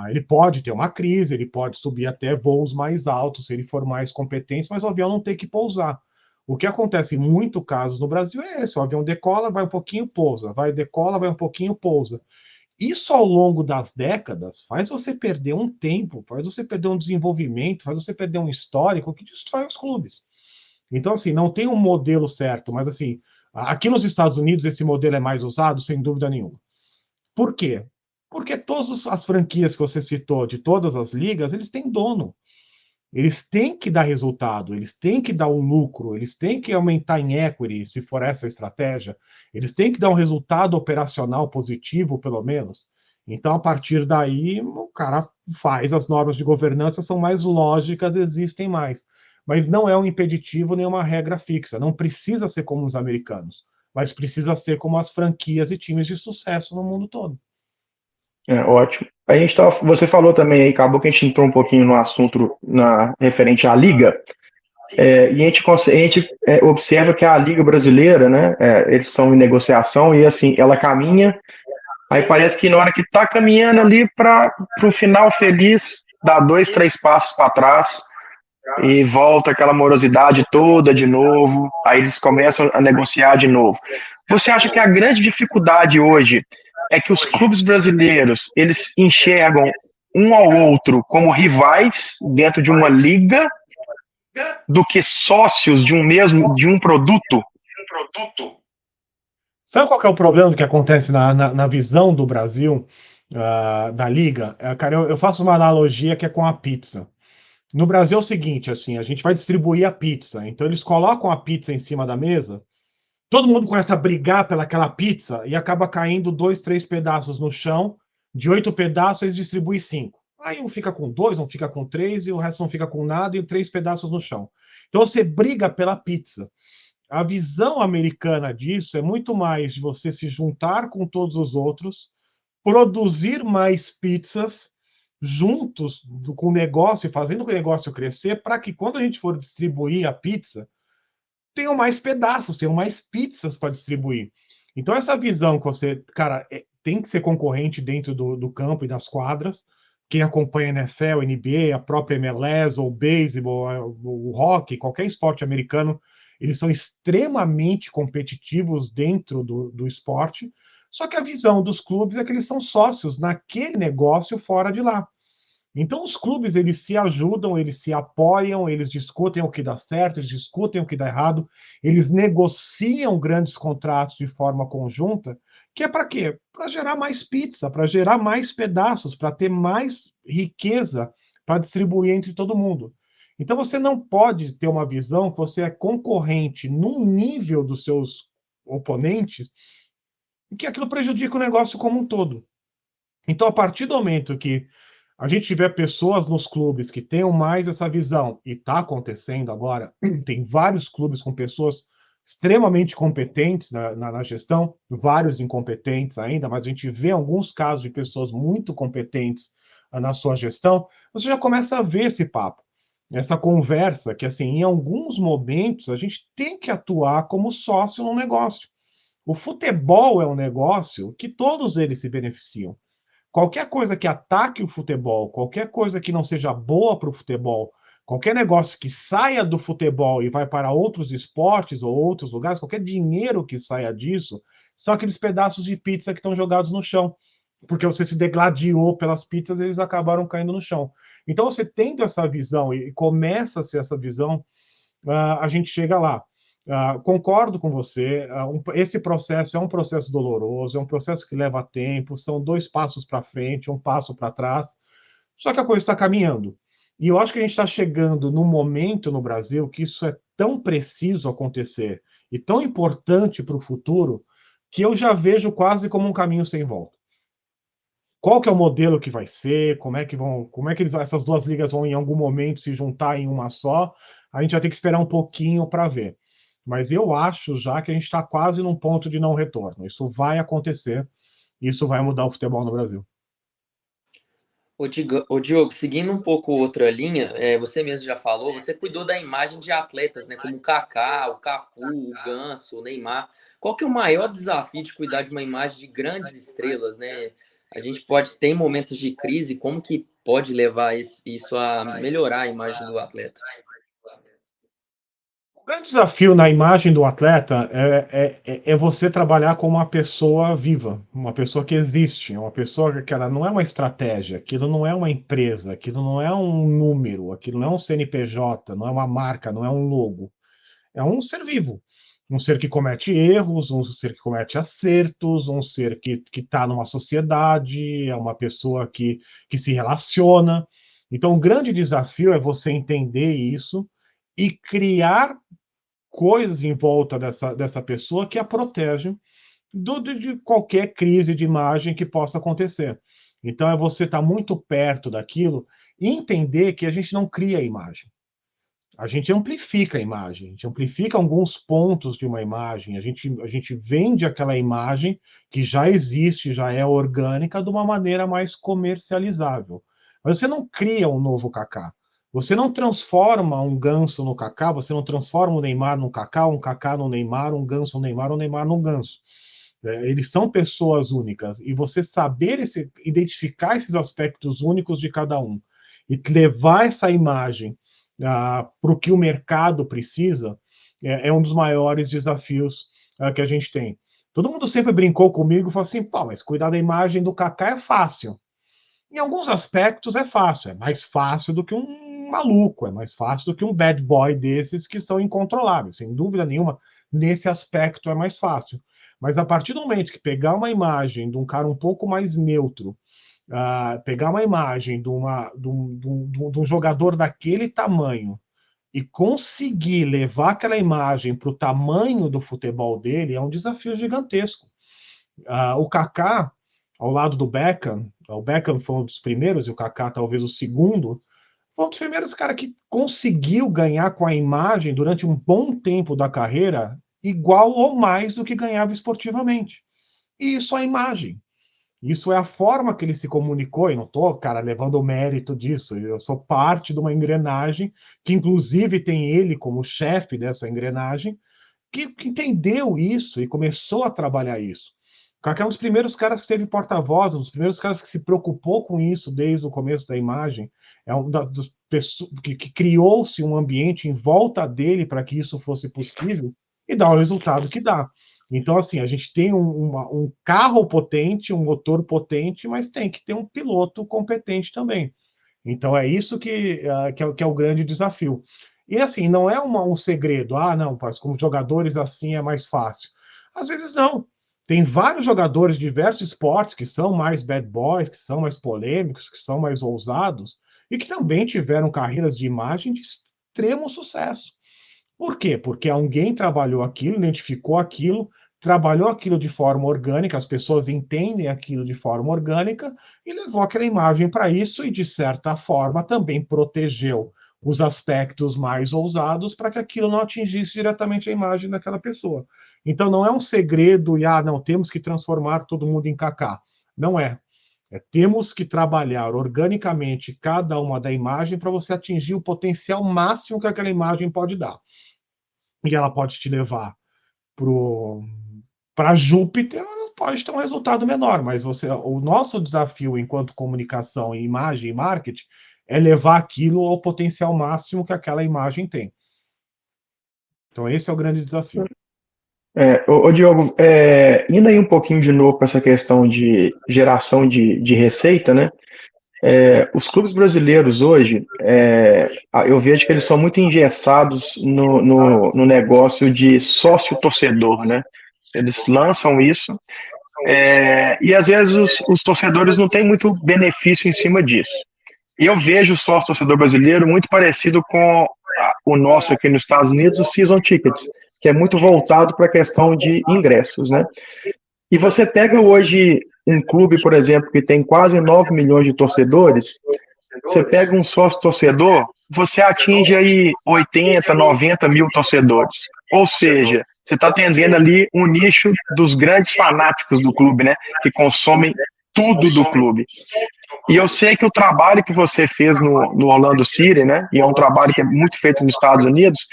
Ele pode ter uma crise, ele pode subir até voos mais altos se ele for mais competente, mas o avião não tem que pousar. O que acontece em muitos casos no Brasil é esse: o avião decola, vai um pouquinho, pousa, vai decola, vai um pouquinho, pousa. Isso, ao longo das décadas, faz você perder um tempo, faz você perder um desenvolvimento, faz você perder um histórico que destrói os clubes. Então, assim, não tem um modelo certo, mas, assim, aqui nos Estados Unidos esse modelo é mais usado, sem dúvida nenhuma. Por quê? Porque todas as franquias que você citou, de todas as ligas, eles têm dono. Eles têm que dar resultado, eles têm que dar um lucro, eles têm que aumentar em equity, se for essa a estratégia, eles têm que dar um resultado operacional positivo, pelo menos. Então, a partir daí, o cara faz, as normas de governança são mais lógicas, existem mais. Mas não é um impeditivo nem uma regra fixa. Não precisa ser como os americanos, mas precisa ser como as franquias e times de sucesso no mundo todo. Ótimo. Você falou também aí, acabou que a gente entrou um pouquinho no assunto referente à liga, e a gente observa que a liga brasileira, né, eles estão em negociação e assim, ela caminha, aí parece que na hora que está caminhando ali para o final feliz, dá 2, 3 passos para trás e volta aquela morosidade toda de novo, aí eles começam a negociar de novo. Você acha que a grande dificuldade hoje é que os clubes brasileiros, eles enxergam um ao outro como rivais dentro de uma liga do que sócios de um produto? Sabe qual que é o problema que acontece na visão do Brasil, da liga? Cara, eu faço uma analogia que é com a pizza. No Brasil é o seguinte, assim, a gente vai distribuir a pizza, então eles colocam a pizza em cima da mesa, todo mundo começa a brigar pelaquela pizza e acaba caindo 2, 3 pedaços no chão, de 8 pedaços eles distribuem 5. Aí um fica com 2, um fica com 3 e o resto não fica com nada e 3 pedaços no chão. Então você briga pela pizza. A visão americana disso é muito mais de você se juntar com todos os outros, produzir mais pizzas juntos com o negócio, fazendo o negócio crescer, para que quando a gente for distribuir a pizza, tenham mais pedaços, tenham mais pizzas para distribuir. Então, essa visão que você, cara, tem que ser concorrente dentro do campo e das quadras. Quem acompanha a NFL, NBA, a própria MLS, ou o beisebol, o hockey, qualquer esporte americano, eles são extremamente competitivos dentro do esporte. Só que a visão dos clubes é que eles são sócios naquele negócio fora de lá. Então, os clubes, eles se ajudam, eles se apoiam, eles discutem o que dá certo, eles discutem o que dá errado, eles negociam grandes contratos de forma conjunta, que é para quê? Para gerar mais pizza, para gerar mais pedaços, para ter mais riqueza para distribuir entre todo mundo. Então, você não pode ter uma visão que você é concorrente num nível dos seus oponentes e que aquilo prejudica o negócio como um todo. Então, a partir do momento que a gente tiver pessoas nos clubes que tenham mais essa visão, e está acontecendo agora, tem vários clubes com pessoas extremamente competentes na gestão, vários incompetentes ainda, mas a gente vê alguns casos de pessoas muito competentes na sua gestão, você já começa a ver esse papo. essa conversa que, assim, em alguns momentos a gente tem que atuar como sócio no negócio. O futebol é um negócio que todos eles se beneficiam. Qualquer coisa que ataque o futebol, qualquer coisa que não seja boa para o futebol, qualquer negócio que saia do futebol e vai para outros esportes ou outros lugares, qualquer dinheiro que saia disso, são aqueles pedaços de pizza que estão jogados no chão. Porque você se degladiou pelas pizzas, eles acabaram caindo no chão. Então, você tendo essa visão e começa a ser essa visão, a gente chega lá. Concordo com você, esse processo é um processo doloroso, é um processo que leva tempo, são 2 passos para frente, 1 passo para trás, só que a coisa está caminhando. E eu acho que a gente está chegando num momento no Brasil que isso é tão preciso acontecer e tão importante para o futuro, que eu já vejo quase como um caminho sem volta. Qual que é o modelo que vai ser, como é que essas 2 ligas vão em algum momento se juntar em uma só, a gente vai ter que esperar um pouquinho para ver. Mas eu acho já que a gente está quase num ponto de não retorno. Isso vai acontecer, isso vai mudar o futebol no Brasil. Ô Diogo, seguindo um pouco outra linha, você mesmo já falou, você cuidou da imagem de atletas, né, como o Kaká, o Cafu, o Ganso, o Neymar. Qual que é o maior desafio de cuidar de uma imagem de grandes estrelas, né? A gente pode ter momentos de crise, como que pode levar isso a melhorar a imagem do atleta? O grande desafio na imagem do atleta é você trabalhar com uma pessoa viva, uma pessoa que existe, uma pessoa que ela não é uma estratégia, aquilo não é uma empresa, aquilo não é um número, aquilo não é um CNPJ, não é uma marca, não é um logo. É um ser vivo, um ser que comete erros, um ser que comete acertos, um ser que está numa sociedade, é uma pessoa que se relaciona. Então, o grande desafio é você entender isso e criar coisas em volta dessa pessoa que a protegem de qualquer crise de imagem que possa acontecer. Então, é você estar muito perto daquilo e entender que a gente não cria a imagem. A gente amplifica a imagem, a gente amplifica alguns pontos de uma imagem, a gente vende aquela imagem que já existe, já é orgânica, de uma maneira mais comercializável. Mas você não cria um novo Kaká. Você não transforma um Ganso no Kaká, você não transforma o Neymar no Kaká, um Kaká no Neymar, um Ganso no Neymar, um Neymar no Ganso. Eles são pessoas únicas, e você saber identificar esses aspectos únicos de cada um e levar essa imagem para o que o mercado precisa, é um dos maiores desafios que a gente tem. Todo mundo sempre brincou comigo e falou assim: pô, mas cuidar da imagem do Kaká é fácil. Em alguns aspectos é fácil, é mais fácil do que um maluco, é mais fácil do que um bad boy desses que são incontroláveis, sem dúvida nenhuma, nesse aspecto é mais fácil. Mas a partir do momento que pegar uma imagem de um cara um pouco mais neutro, pegar uma imagem de um jogador daquele tamanho e conseguir levar aquela imagem para o tamanho do futebol dele é um desafio gigantesco. O Kaká, ao lado do Beckham, o Beckham foi um dos primeiros e o Kaká talvez o segundo, foi um dos primeiros cara que conseguiu ganhar com a imagem durante um bom tempo da carreira igual ou mais do que ganhava esportivamente. E isso é a imagem. Isso é a forma que ele se comunicou, e não estou, cara, levando o mérito disso. Eu sou parte de uma engrenagem, que inclusive tem ele como chefe dessa engrenagem, que entendeu isso e começou a trabalhar isso. O Kaká é um dos primeiros caras que teve porta-voz, um dos primeiros caras que se preocupou com isso desde o começo da imagem. É um das pessoas que criou-se um ambiente em volta dele para que isso fosse possível e dá o resultado que dá. Então, assim, a gente tem um carro potente, um motor potente, mas tem que ter um piloto competente também. Então, é isso que é o grande desafio. E, assim, não é um segredo. Não, como jogadores assim é mais fácil. Às vezes não. Tem vários jogadores de diversos esportes que são mais bad boys, que são mais polêmicos, que são mais ousados, e que também tiveram carreiras de imagem de extremo sucesso. Por quê? Porque alguém trabalhou aquilo, identificou aquilo, trabalhou aquilo de forma orgânica, as pessoas entendem aquilo de forma orgânica e levou aquela imagem para isso e, de certa forma, também protegeu os aspectos mais ousados para que aquilo não atingisse diretamente a imagem daquela pessoa. Então, não é um segredo e, não, temos que transformar todo mundo em Kaká. Não é. Temos que trabalhar organicamente cada uma da imagem para você atingir o potencial máximo que aquela imagem pode dar. E ela pode te levar para Júpiter, ela pode ter um resultado menor, mas o nosso desafio enquanto comunicação, imagem e marketing é levar aquilo ao potencial máximo que aquela imagem tem. Então esse é o grande desafio. Diogo, indo aí um pouquinho de novo para essa questão de geração de receita, né? Os clubes brasileiros hoje, eu vejo que eles são muito engessados no negócio de sócio-torcedor, né? Eles lançam isso, e às vezes os torcedores não têm muito benefício em cima disso. E eu vejo o sócio-torcedor brasileiro muito parecido com o nosso aqui nos Estados Unidos, o Season Tickets, que é muito voltado para a questão de ingressos, né? E você pega hoje um clube, por exemplo, que tem quase 9 milhões de torcedores, você pega um sócio-torcedor, você atinge aí 80, 90 mil torcedores. Ou seja, você está atendendo ali um nicho dos grandes fanáticos do clube, né? Que consomem tudo do clube. E eu sei que o trabalho que você fez no Orlando City, né? E é um trabalho que é muito feito nos Estados Unidos,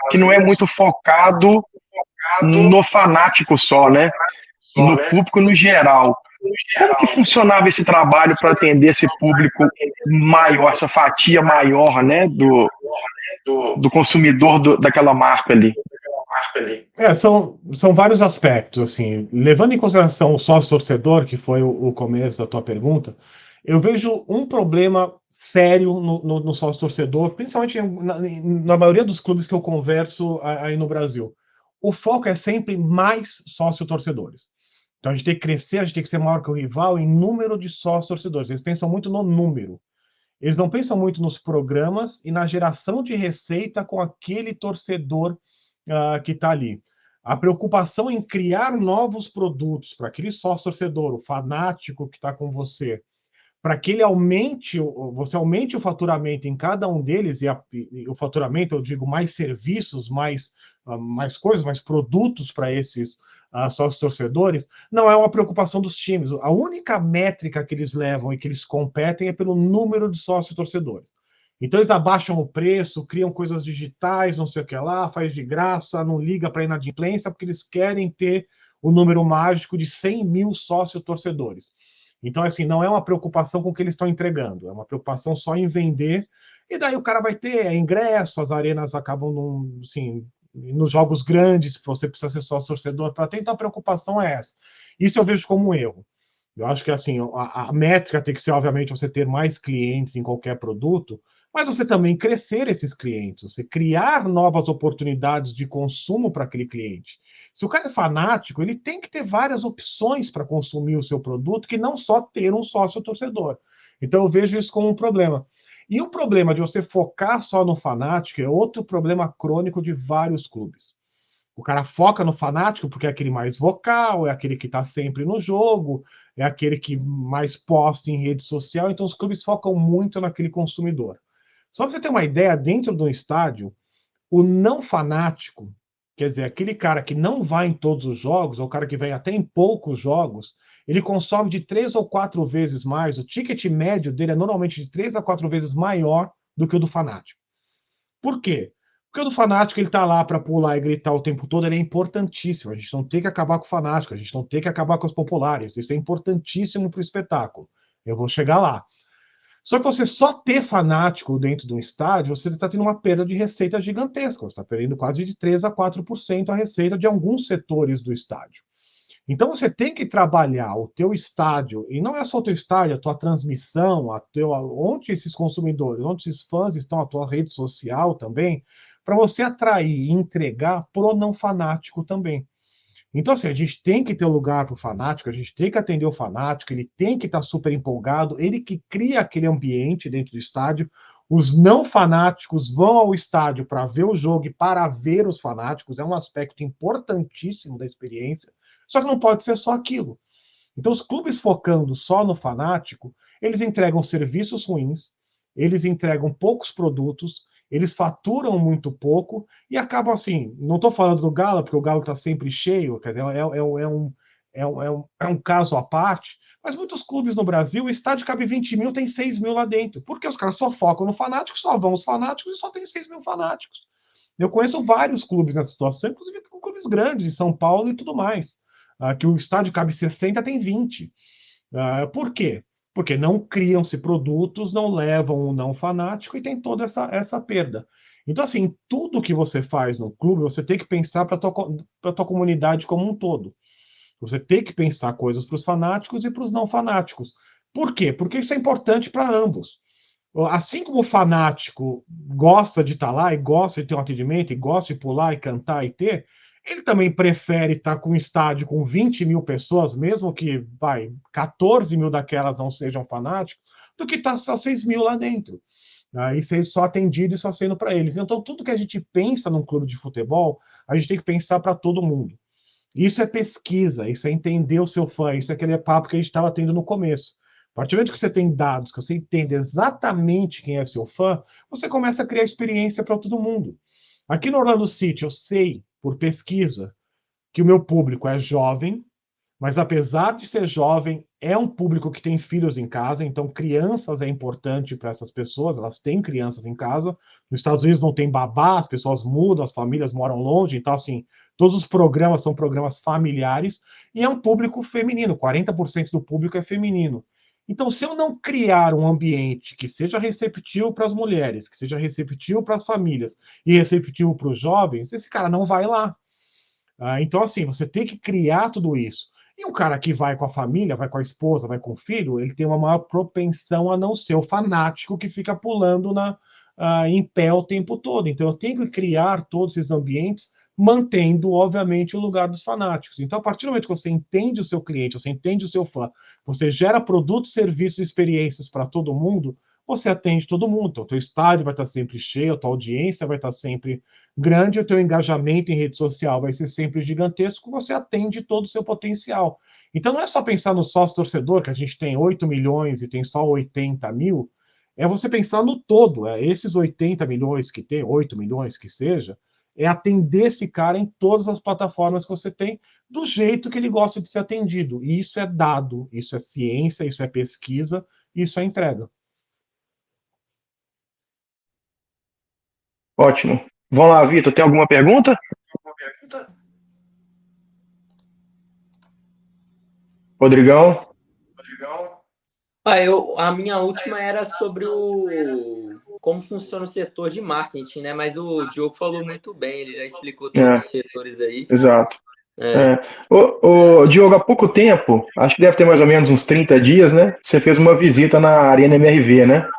que não é muito focado no fanático só, né? No público no geral. Como que funcionava esse trabalho para atender esse público maior, essa fatia maior, né, do consumidor daquela marca ali? São vários aspectos, assim, levando em consideração o sócio-torcedor, que foi o começo da tua pergunta, eu vejo um problema sério no sócio-torcedor, principalmente na maioria dos clubes que eu converso aí no Brasil. O foco é sempre mais sócio-torcedores. Então a gente tem que crescer, a gente tem que ser maior que o rival em número de sócios-torcedores. Eles pensam muito no número. Eles não pensam muito nos programas e na geração de receita com aquele torcedor que está ali. A preocupação em criar novos produtos para aquele sócio-torcedor, o fanático que está com você, para que ele você aumente o faturamento em cada um deles, e o faturamento, eu digo, mais serviços, mais coisas, mais produtos para esses sócios torcedores, não é uma preocupação dos times. A única métrica que eles levam e que eles competem é pelo número de sócios torcedores. Então eles abaixam o preço, criam coisas digitais, não sei o que lá, faz de graça, não liga para inadimplência, porque eles querem ter o número mágico de 100 mil sócios torcedores. Então, assim, não é uma preocupação com o que eles estão entregando, é uma preocupação só em vender, e daí o cara vai ter ingresso, as arenas acabam, assim, nos jogos grandes, você precisa ser sócio torcedor para ter, então a preocupação é essa. Isso eu vejo como um erro. Eu acho que, assim, a métrica tem que ser, obviamente, você ter mais clientes em qualquer produto, mas você também crescer esses clientes, você criar novas oportunidades de consumo para aquele cliente. Se o cara é fanático, ele tem que ter várias opções para consumir o seu produto, que não só ter um sócio torcedor. Então eu vejo isso como um problema. E o problema de você focar só no fanático é outro problema crônico de vários clubes. O cara foca no fanático porque é aquele mais vocal, é aquele que está sempre no jogo, é aquele que mais posta em rede social, então os clubes focam muito naquele consumidor. Só para você ter uma ideia, dentro do estádio, o não fanático, quer dizer, aquele cara que não vai em todos os jogos, ou o cara que vem até em poucos jogos, ele consome de 3 ou 4 vezes mais, o ticket médio dele é normalmente de 3 a 4 vezes maior do que o do fanático. Por quê? Porque o do fanático, ele está lá para pular e gritar o tempo todo, ele é importantíssimo, a gente não tem que acabar com o fanático, a gente não tem que acabar com os populares, isso é importantíssimo para o espetáculo. Eu vou chegar lá. Só que você só ter fanático dentro de um estádio, você está tendo uma perda de receita gigantesca. Você está perdendo quase de 3 a 4% a receita de alguns setores do estádio. Então você tem que trabalhar o teu estádio, e não é só o teu estádio, a tua transmissão, onde esses consumidores, onde esses fãs estão, a tua rede social também, para você atrair e entregar pro não fanático também. Então, assim, a gente tem que ter lugar para o fanático, a gente tem que atender o fanático, ele tem que estar super empolgado, ele que cria aquele ambiente dentro do estádio. Os não fanáticos vão ao estádio para ver o jogo e para ver os fanáticos, é um aspecto importantíssimo da experiência, só que não pode ser só aquilo. Então, os clubes focando só no fanático, eles entregam serviços ruins, eles entregam poucos produtos, eles faturam muito pouco e acabam assim. Não estou falando do Galo, porque o Galo está sempre cheio, quer dizer, é um caso à parte, mas muitos clubes no Brasil, o estádio cabe 20 mil, tem 6 mil lá dentro, porque os caras só focam no fanático, só vão os fanáticos e só tem 6 mil fanáticos. Eu conheço vários clubes nessa situação, inclusive clubes grandes, em São Paulo e tudo mais, que o estádio cabe 60, tem 20. Por quê? Porque não criam-se produtos, não levam o não fanático e tem toda essa perda. Então, assim, tudo que você faz no clube, você tem que pensar para a tua comunidade como um todo. Você tem que pensar coisas para os fanáticos e para os não fanáticos. Por quê? Porque isso é importante para ambos. Assim como o fanático gosta de estar lá e gosta de ter um atendimento, e gosta de pular e cantar e ter, ele também prefere estar com um estádio com 20 mil pessoas, mesmo que 14 mil daquelas não sejam fanáticos, do que estar só 6 mil lá dentro. E ser só atendido e só sendo para eles. Então, tudo que a gente pensa num clube de futebol, a gente tem que pensar para todo mundo. Isso é pesquisa, isso é entender o seu fã, isso é aquele papo que a gente estava tendo no começo. A partir do momento que você tem dados, que você entende exatamente quem é seu fã, você começa a criar experiência para todo mundo. Aqui no Orlando City, eu sei, por pesquisa, que o meu público é jovem, mas apesar de ser jovem, é um público que tem filhos em casa, então crianças é importante para essas pessoas, elas têm crianças em casa. Nos Estados Unidos não tem babá, as pessoas mudam, as famílias moram longe, então assim, todos os programas são programas familiares, e é um público feminino, 40% do público é feminino. Então, se eu não criar um ambiente que seja receptivo para as mulheres, que seja receptivo para as famílias e receptivo para os jovens, esse cara não vai lá. Então, assim, você tem que criar tudo isso. E um cara que vai com a família, vai com a esposa, vai com o filho, ele tem uma maior propensão a não ser o fanático que fica pulando em pé o tempo todo. Então, eu tenho que criar todos esses ambientes, mantendo, obviamente, o lugar dos fanáticos. Então, a partir do momento que você entende o seu cliente, você entende o seu fã, você gera produtos, serviços e experiências para todo mundo, você atende todo mundo. Então, o teu estádio vai estar sempre cheio, a tua audiência vai estar sempre grande, o teu engajamento em rede social vai ser sempre gigantesco, você atende todo o seu potencial. Então, não é só pensar no sócio torcedor, que a gente tem 8 milhões e tem só 80 mil, é você pensar no todo, esses 80 milhões que tem, 8 milhões que seja, é atender esse cara em todas as plataformas que você tem, do jeito que ele gosta de ser atendido. E isso é dado, isso é ciência, isso é pesquisa, isso é entrega. Ótimo. Vamos lá, Vitor, tem alguma pergunta? Rodrigão? A minha última era sobre como funciona o setor de marketing, né? Mas o Diogo falou muito bem, ele já explicou todos os setores aí. Exato. Diogo, há pouco tempo, acho que deve ter mais ou menos uns 30 dias, né? Você fez uma visita na Arena MRV, né?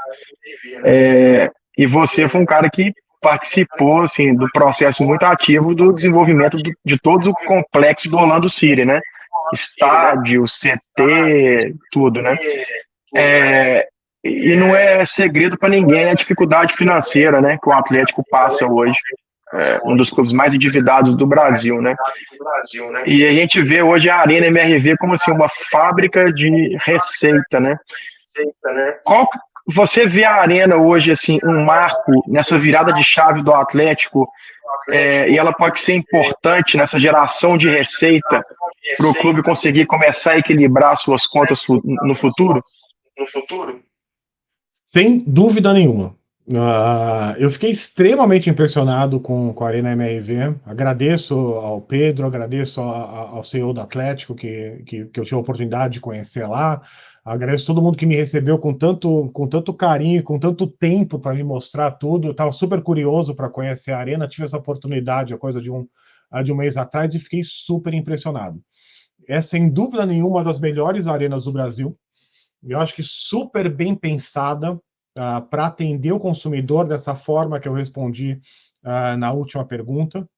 E você foi um cara que participou, assim, do processo muito ativo do desenvolvimento de todo o complexo do Orlando City, né? Estádio, CT, tudo, né? E não é segredo para ninguém a dificuldade financeira, né, que o Atlético passa hoje. Um dos clubes mais endividados do Brasil, né? E a gente vê hoje a Arena MRV como assim, uma fábrica de receita, né? Você vê a Arena hoje assim, um marco nessa virada de chave do Atlético, e ela pode ser importante nessa geração de receita para o clube conseguir começar a equilibrar suas contas no futuro? Sem dúvida nenhuma. Eu fiquei extremamente impressionado com a Arena MRV. Agradeço ao Pedro, agradeço ao CEO do Atlético, que eu tive a oportunidade de conhecer lá. Agradeço todo mundo que me recebeu com tanto carinho, com tanto tempo para me mostrar tudo. Eu estava super curioso para conhecer a Arena, tive essa oportunidade, a coisa de um mês atrás, e fiquei super impressionado. É, sem dúvida nenhuma, uma das melhores arenas do Brasil. Eu acho que super bem pensada para atender o consumidor dessa forma que eu respondi na última pergunta.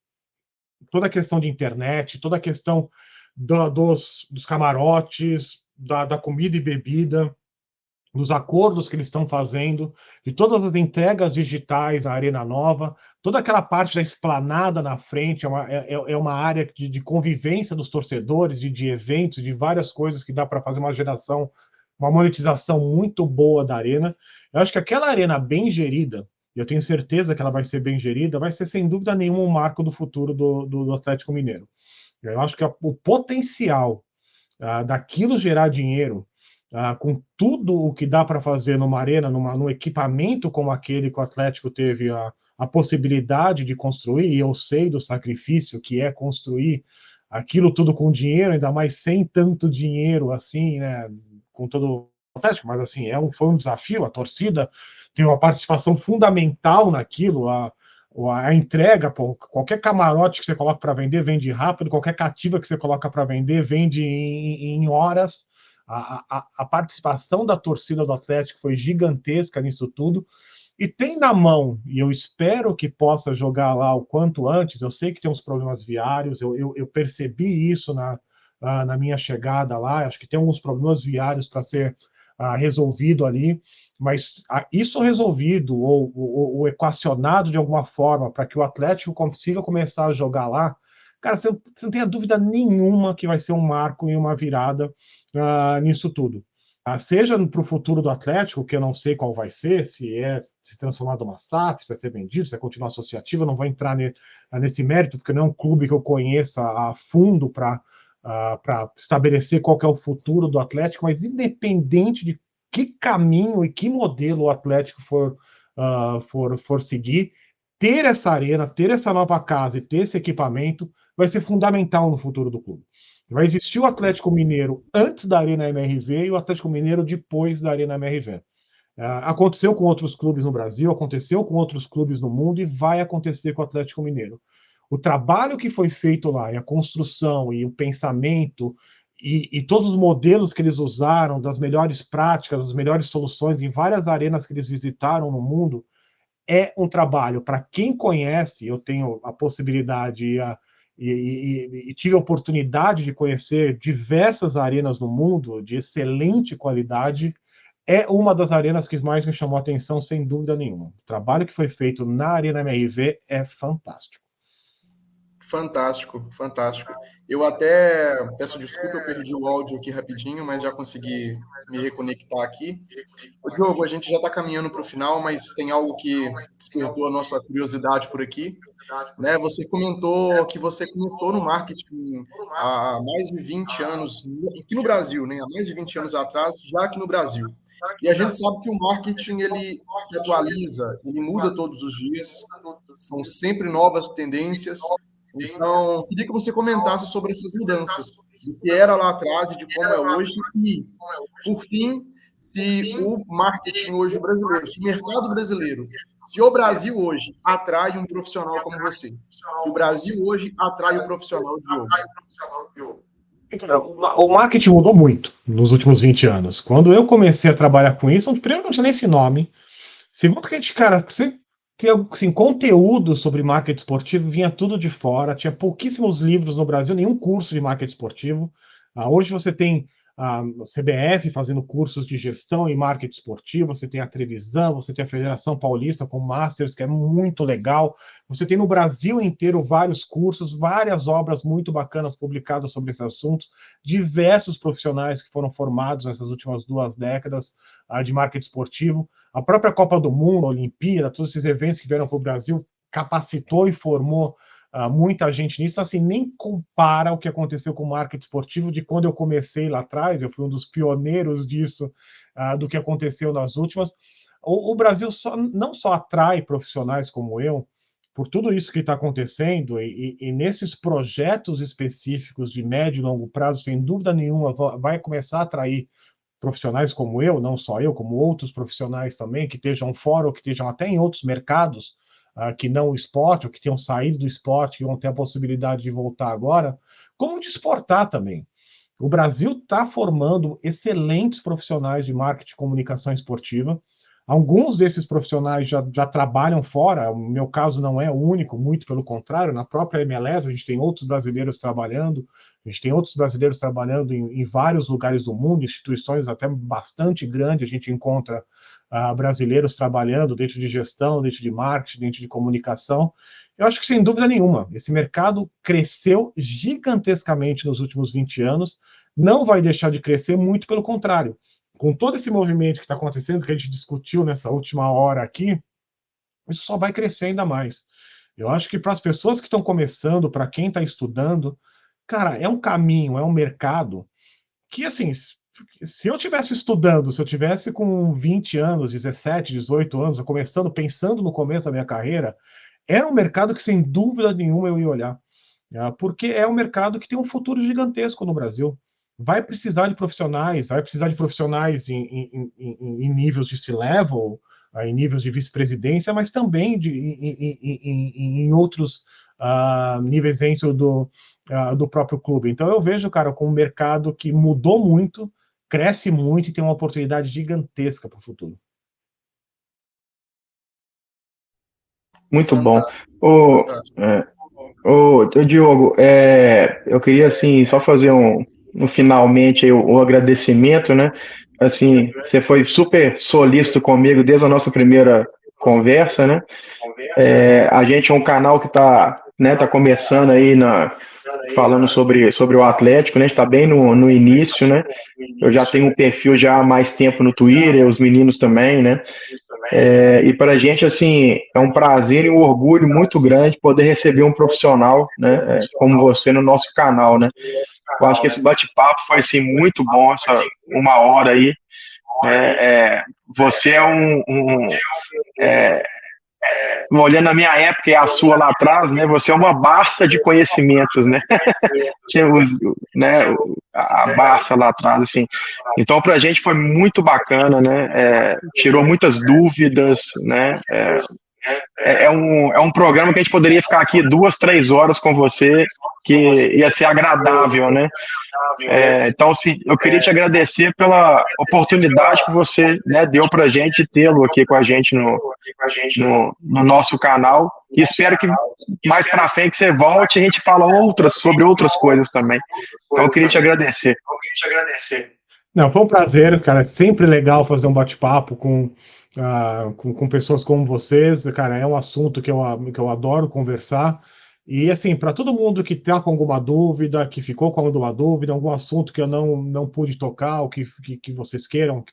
Toda a questão de internet, toda a questão dos camarotes, da comida e bebida, dos acordos que eles estão fazendo, de todas as entregas digitais na Arena Nova, toda aquela parte da esplanada na frente, é uma área de convivência dos torcedores, de eventos, de várias coisas que dá para fazer uma monetização muito boa da Arena. Eu acho que aquela Arena bem gerida, e eu tenho certeza que ela vai ser bem gerida, vai ser sem dúvida nenhuma um marco do futuro do Atlético Mineiro. Eu acho que o potencial daquilo gerar dinheiro, com tudo o que dá para fazer numa arena, num equipamento como aquele que o Atlético teve a possibilidade de construir, e eu sei do sacrifício que é construir aquilo tudo com dinheiro, ainda mais sem tanto dinheiro assim, né, com todo o Atlético, mas assim, foi um desafio, a torcida tem uma participação fundamental naquilo, a entrega, pô, qualquer camarote que você coloca para vender, vende rápido, qualquer cativa que você coloca para vender, vende em horas. A participação da torcida do Atlético foi gigantesca nisso tudo, e tem na mão, e eu espero que possa jogar lá o quanto antes. Eu sei que tem uns problemas viários, eu percebi isso na minha chegada lá, acho que tem alguns problemas viários para ser resolvido ali, mas isso resolvido ou equacionado de alguma forma para que o Atlético consiga começar a jogar lá, cara, você não tem a dúvida nenhuma que vai ser um marco e uma virada nisso tudo. Seja para o futuro do Atlético, que eu não sei qual vai ser, se se transformar numa SAF, se vai ser vendido, se vai continuar associativo, eu não vou entrar nesse mérito, porque não é um clube que eu conheça a fundo para estabelecer qual que é o futuro do Atlético, mas independente de que caminho e que modelo o Atlético for seguir, ter essa arena, ter essa nova casa e ter esse equipamento vai ser fundamental no futuro do clube. Vai existir o Atlético Mineiro antes da Arena MRV e o Atlético Mineiro depois da Arena MRV. Aconteceu com outros clubes no Brasil, aconteceu com outros clubes no mundo e vai acontecer com o Atlético Mineiro. O trabalho que foi feito lá, e a construção, e o pensamento, e todos os modelos que eles usaram, das melhores práticas, das melhores soluções, em várias arenas que eles visitaram no mundo, é um trabalho para quem conhece. Eu tenho a possibilidade e tive a oportunidade de conhecer diversas arenas no mundo de excelente qualidade. É uma das arenas que mais me chamou a atenção, sem dúvida nenhuma. O trabalho que foi feito na Arena MRV é fantástico. Fantástico, fantástico. Eu até peço desculpa, eu perdi o áudio aqui rapidinho, mas já consegui me reconectar aqui. Diogo, a gente já está caminhando para o final, mas tem algo que despertou a nossa curiosidade por aqui. Né? Você comentou que você começou no marketing há mais de 20 anos, aqui no Brasil, né? Há mais de 20 anos atrás, já aqui no Brasil. E a gente sabe que o marketing ele se atualiza, ele muda todos os dias, são sempre novas tendências. Então, queria que você comentasse sobre essas mudanças, do que era lá atrás e de como é hoje, e, por fim, se o marketing hoje brasileiro, se o mercado brasileiro, se o Brasil hoje atrai um profissional como você, se o Brasil hoje atrai o profissional Diogo. O marketing mudou muito nos últimos 20 anos. Quando eu comecei a trabalhar com isso, primeiro não tinha nem esse nome. Segundo que a gente, cara, você ter assim, conteúdo sobre marketing esportivo, vinha tudo de fora, tinha pouquíssimos livros no Brasil, nenhum curso de marketing esportivo. Hoje você tem a CBF fazendo cursos de gestão e marketing esportivo, você tem a Trevisan, você tem a Federação Paulista com Masters, que é muito legal. Você tem no Brasil inteiro vários cursos, várias obras muito bacanas publicadas sobre esses assuntos, diversos profissionais que foram formados nessas últimas 2 décadas de marketing esportivo. A própria Copa do Mundo, a Olimpíada, todos esses eventos que vieram para o Brasil, capacitou e formou muita gente nisso. Assim, nem compara o que aconteceu com o marketing esportivo de quando eu comecei lá atrás. Eu fui um dos pioneiros disso, do que aconteceu nas últimas. O Brasil não só atrai profissionais como eu, por tudo isso que está acontecendo, e nesses projetos específicos de médio e longo prazo, sem dúvida nenhuma, vai começar a atrair profissionais como eu, não só eu, como outros profissionais também, que estejam fora ou que estejam até em outros mercados, que não o esporte, ou que tenham saído do esporte e vão ter a possibilidade de voltar agora, como de exportar também. O Brasil está formando excelentes profissionais de marketing e comunicação esportiva. Alguns desses profissionais já trabalham fora, o meu caso não é o único, muito pelo contrário, na própria MLS a gente tem outros brasileiros trabalhando, em vários lugares do mundo, instituições até bastante grandes, a gente encontra brasileiros trabalhando dentro de gestão, dentro de marketing, dentro de comunicação. Eu acho que, sem dúvida nenhuma, esse mercado cresceu gigantescamente nos últimos 20 anos, não vai deixar de crescer, muito pelo contrário. Com todo esse movimento que está acontecendo, que a gente discutiu nessa última hora aqui, isso só vai crescer ainda mais. Eu acho que para as pessoas que estão começando, para quem está estudando, cara, é um caminho, é um mercado que, assim, se eu tivesse estudando, se eu tivesse com 20 anos, 17, 18 anos, começando, pensando no começo da minha carreira, era um mercado que, sem dúvida nenhuma, eu ia olhar. Porque é um mercado que tem um futuro gigantesco no Brasil. Vai precisar de profissionais em níveis de C-level, em níveis de vice-presidência, mas também em outros níveis dentro do próprio clube. Então eu vejo, cara, com um mercado que mudou muito, cresce muito e tem uma oportunidade gigantesca para o futuro. Muito bom. Ô, Diogo, eu queria assim só fazer finalmente aí, o agradecimento, né? Assim, você foi super solícito comigo desde a nossa primeira conversa, né? A gente é um canal que tá começando aí falando sobre o Atlético, né? A gente tá bem no início, né? Eu já tenho um perfil já há mais tempo no Twitter, os meninos também, né? E para a gente, assim, é um prazer e um orgulho muito grande poder receber um profissional, né, como você no nosso canal, né? Eu acho que esse bate-papo foi, assim, muito bom, essa 1 hora aí. Você olhando a minha época e a sua lá atrás, né? Você é uma Barça de conhecimentos, né? Tinha né, a Barça lá atrás, assim. Então, para a gente foi muito bacana, né? Tirou muitas dúvidas, né? É um programa que a gente poderia ficar aqui 2, 3 horas com você, que ia ser agradável, né? Então, assim, eu queria te agradecer pela oportunidade que você, né, deu para a gente tê-lo aqui com a gente no nosso canal. E espero que mais para frente você volte e a gente fala sobre outras coisas também. Então, eu queria te agradecer. Não, foi um prazer, cara. É sempre legal fazer um bate-papo com pessoas como vocês. Cara, é um assunto que eu adoro conversar. E, assim, para todo mundo que está com alguma dúvida, que ficou com alguma dúvida, algum assunto que eu não pude tocar, ou que vocês queiram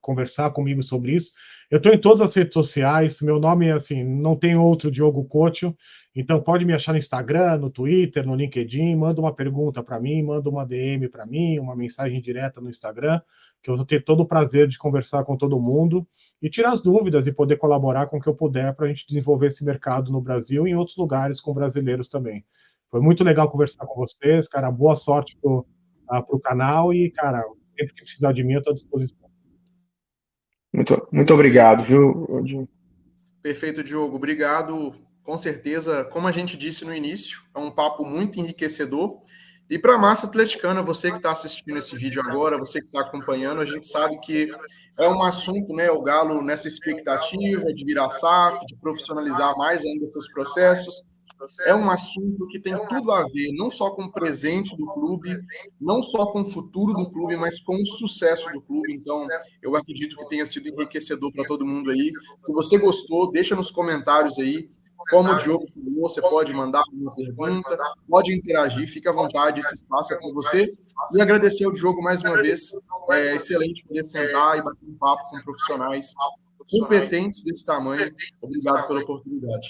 conversar comigo sobre isso, eu estou em todas as redes sociais. Meu nome é, assim, não tem outro Diogo Couto. Então, pode me achar no Instagram, no Twitter, no LinkedIn, manda uma pergunta para mim, manda uma DM para mim, uma mensagem direta no Instagram, que eu vou ter todo o prazer de conversar com todo mundo e tirar as dúvidas e poder colaborar com o que eu puder para a gente desenvolver esse mercado no Brasil e em outros lugares com brasileiros também. Foi muito legal conversar com vocês, cara. Boa sorte pro canal e, cara, sempre que precisar de mim, eu estou à disposição. Muito obrigado, viu? Perfeito, Diogo. Obrigado. Com certeza, como a gente disse no início, é um papo muito enriquecedor. E para a massa atleticana, você que está assistindo esse vídeo agora, você que está acompanhando, a gente sabe que é um assunto, né? O Galo nessa expectativa de virar SAF, de profissionalizar mais ainda seus processos. É um assunto que tem tudo a ver, não só com o presente do clube, não só com o futuro do clube, mas com o sucesso do clube. Então, eu acredito que tenha sido enriquecedor para todo mundo aí. Se você gostou, deixa nos comentários aí. Como o Diogo falou, você pode mandar uma pergunta, pode interagir, fique à vontade, esse espaço é com você. E agradecer ao Diogo mais uma vez. É excelente poder sentar e bater um papo com profissionais competentes desse tamanho. Obrigado pela oportunidade.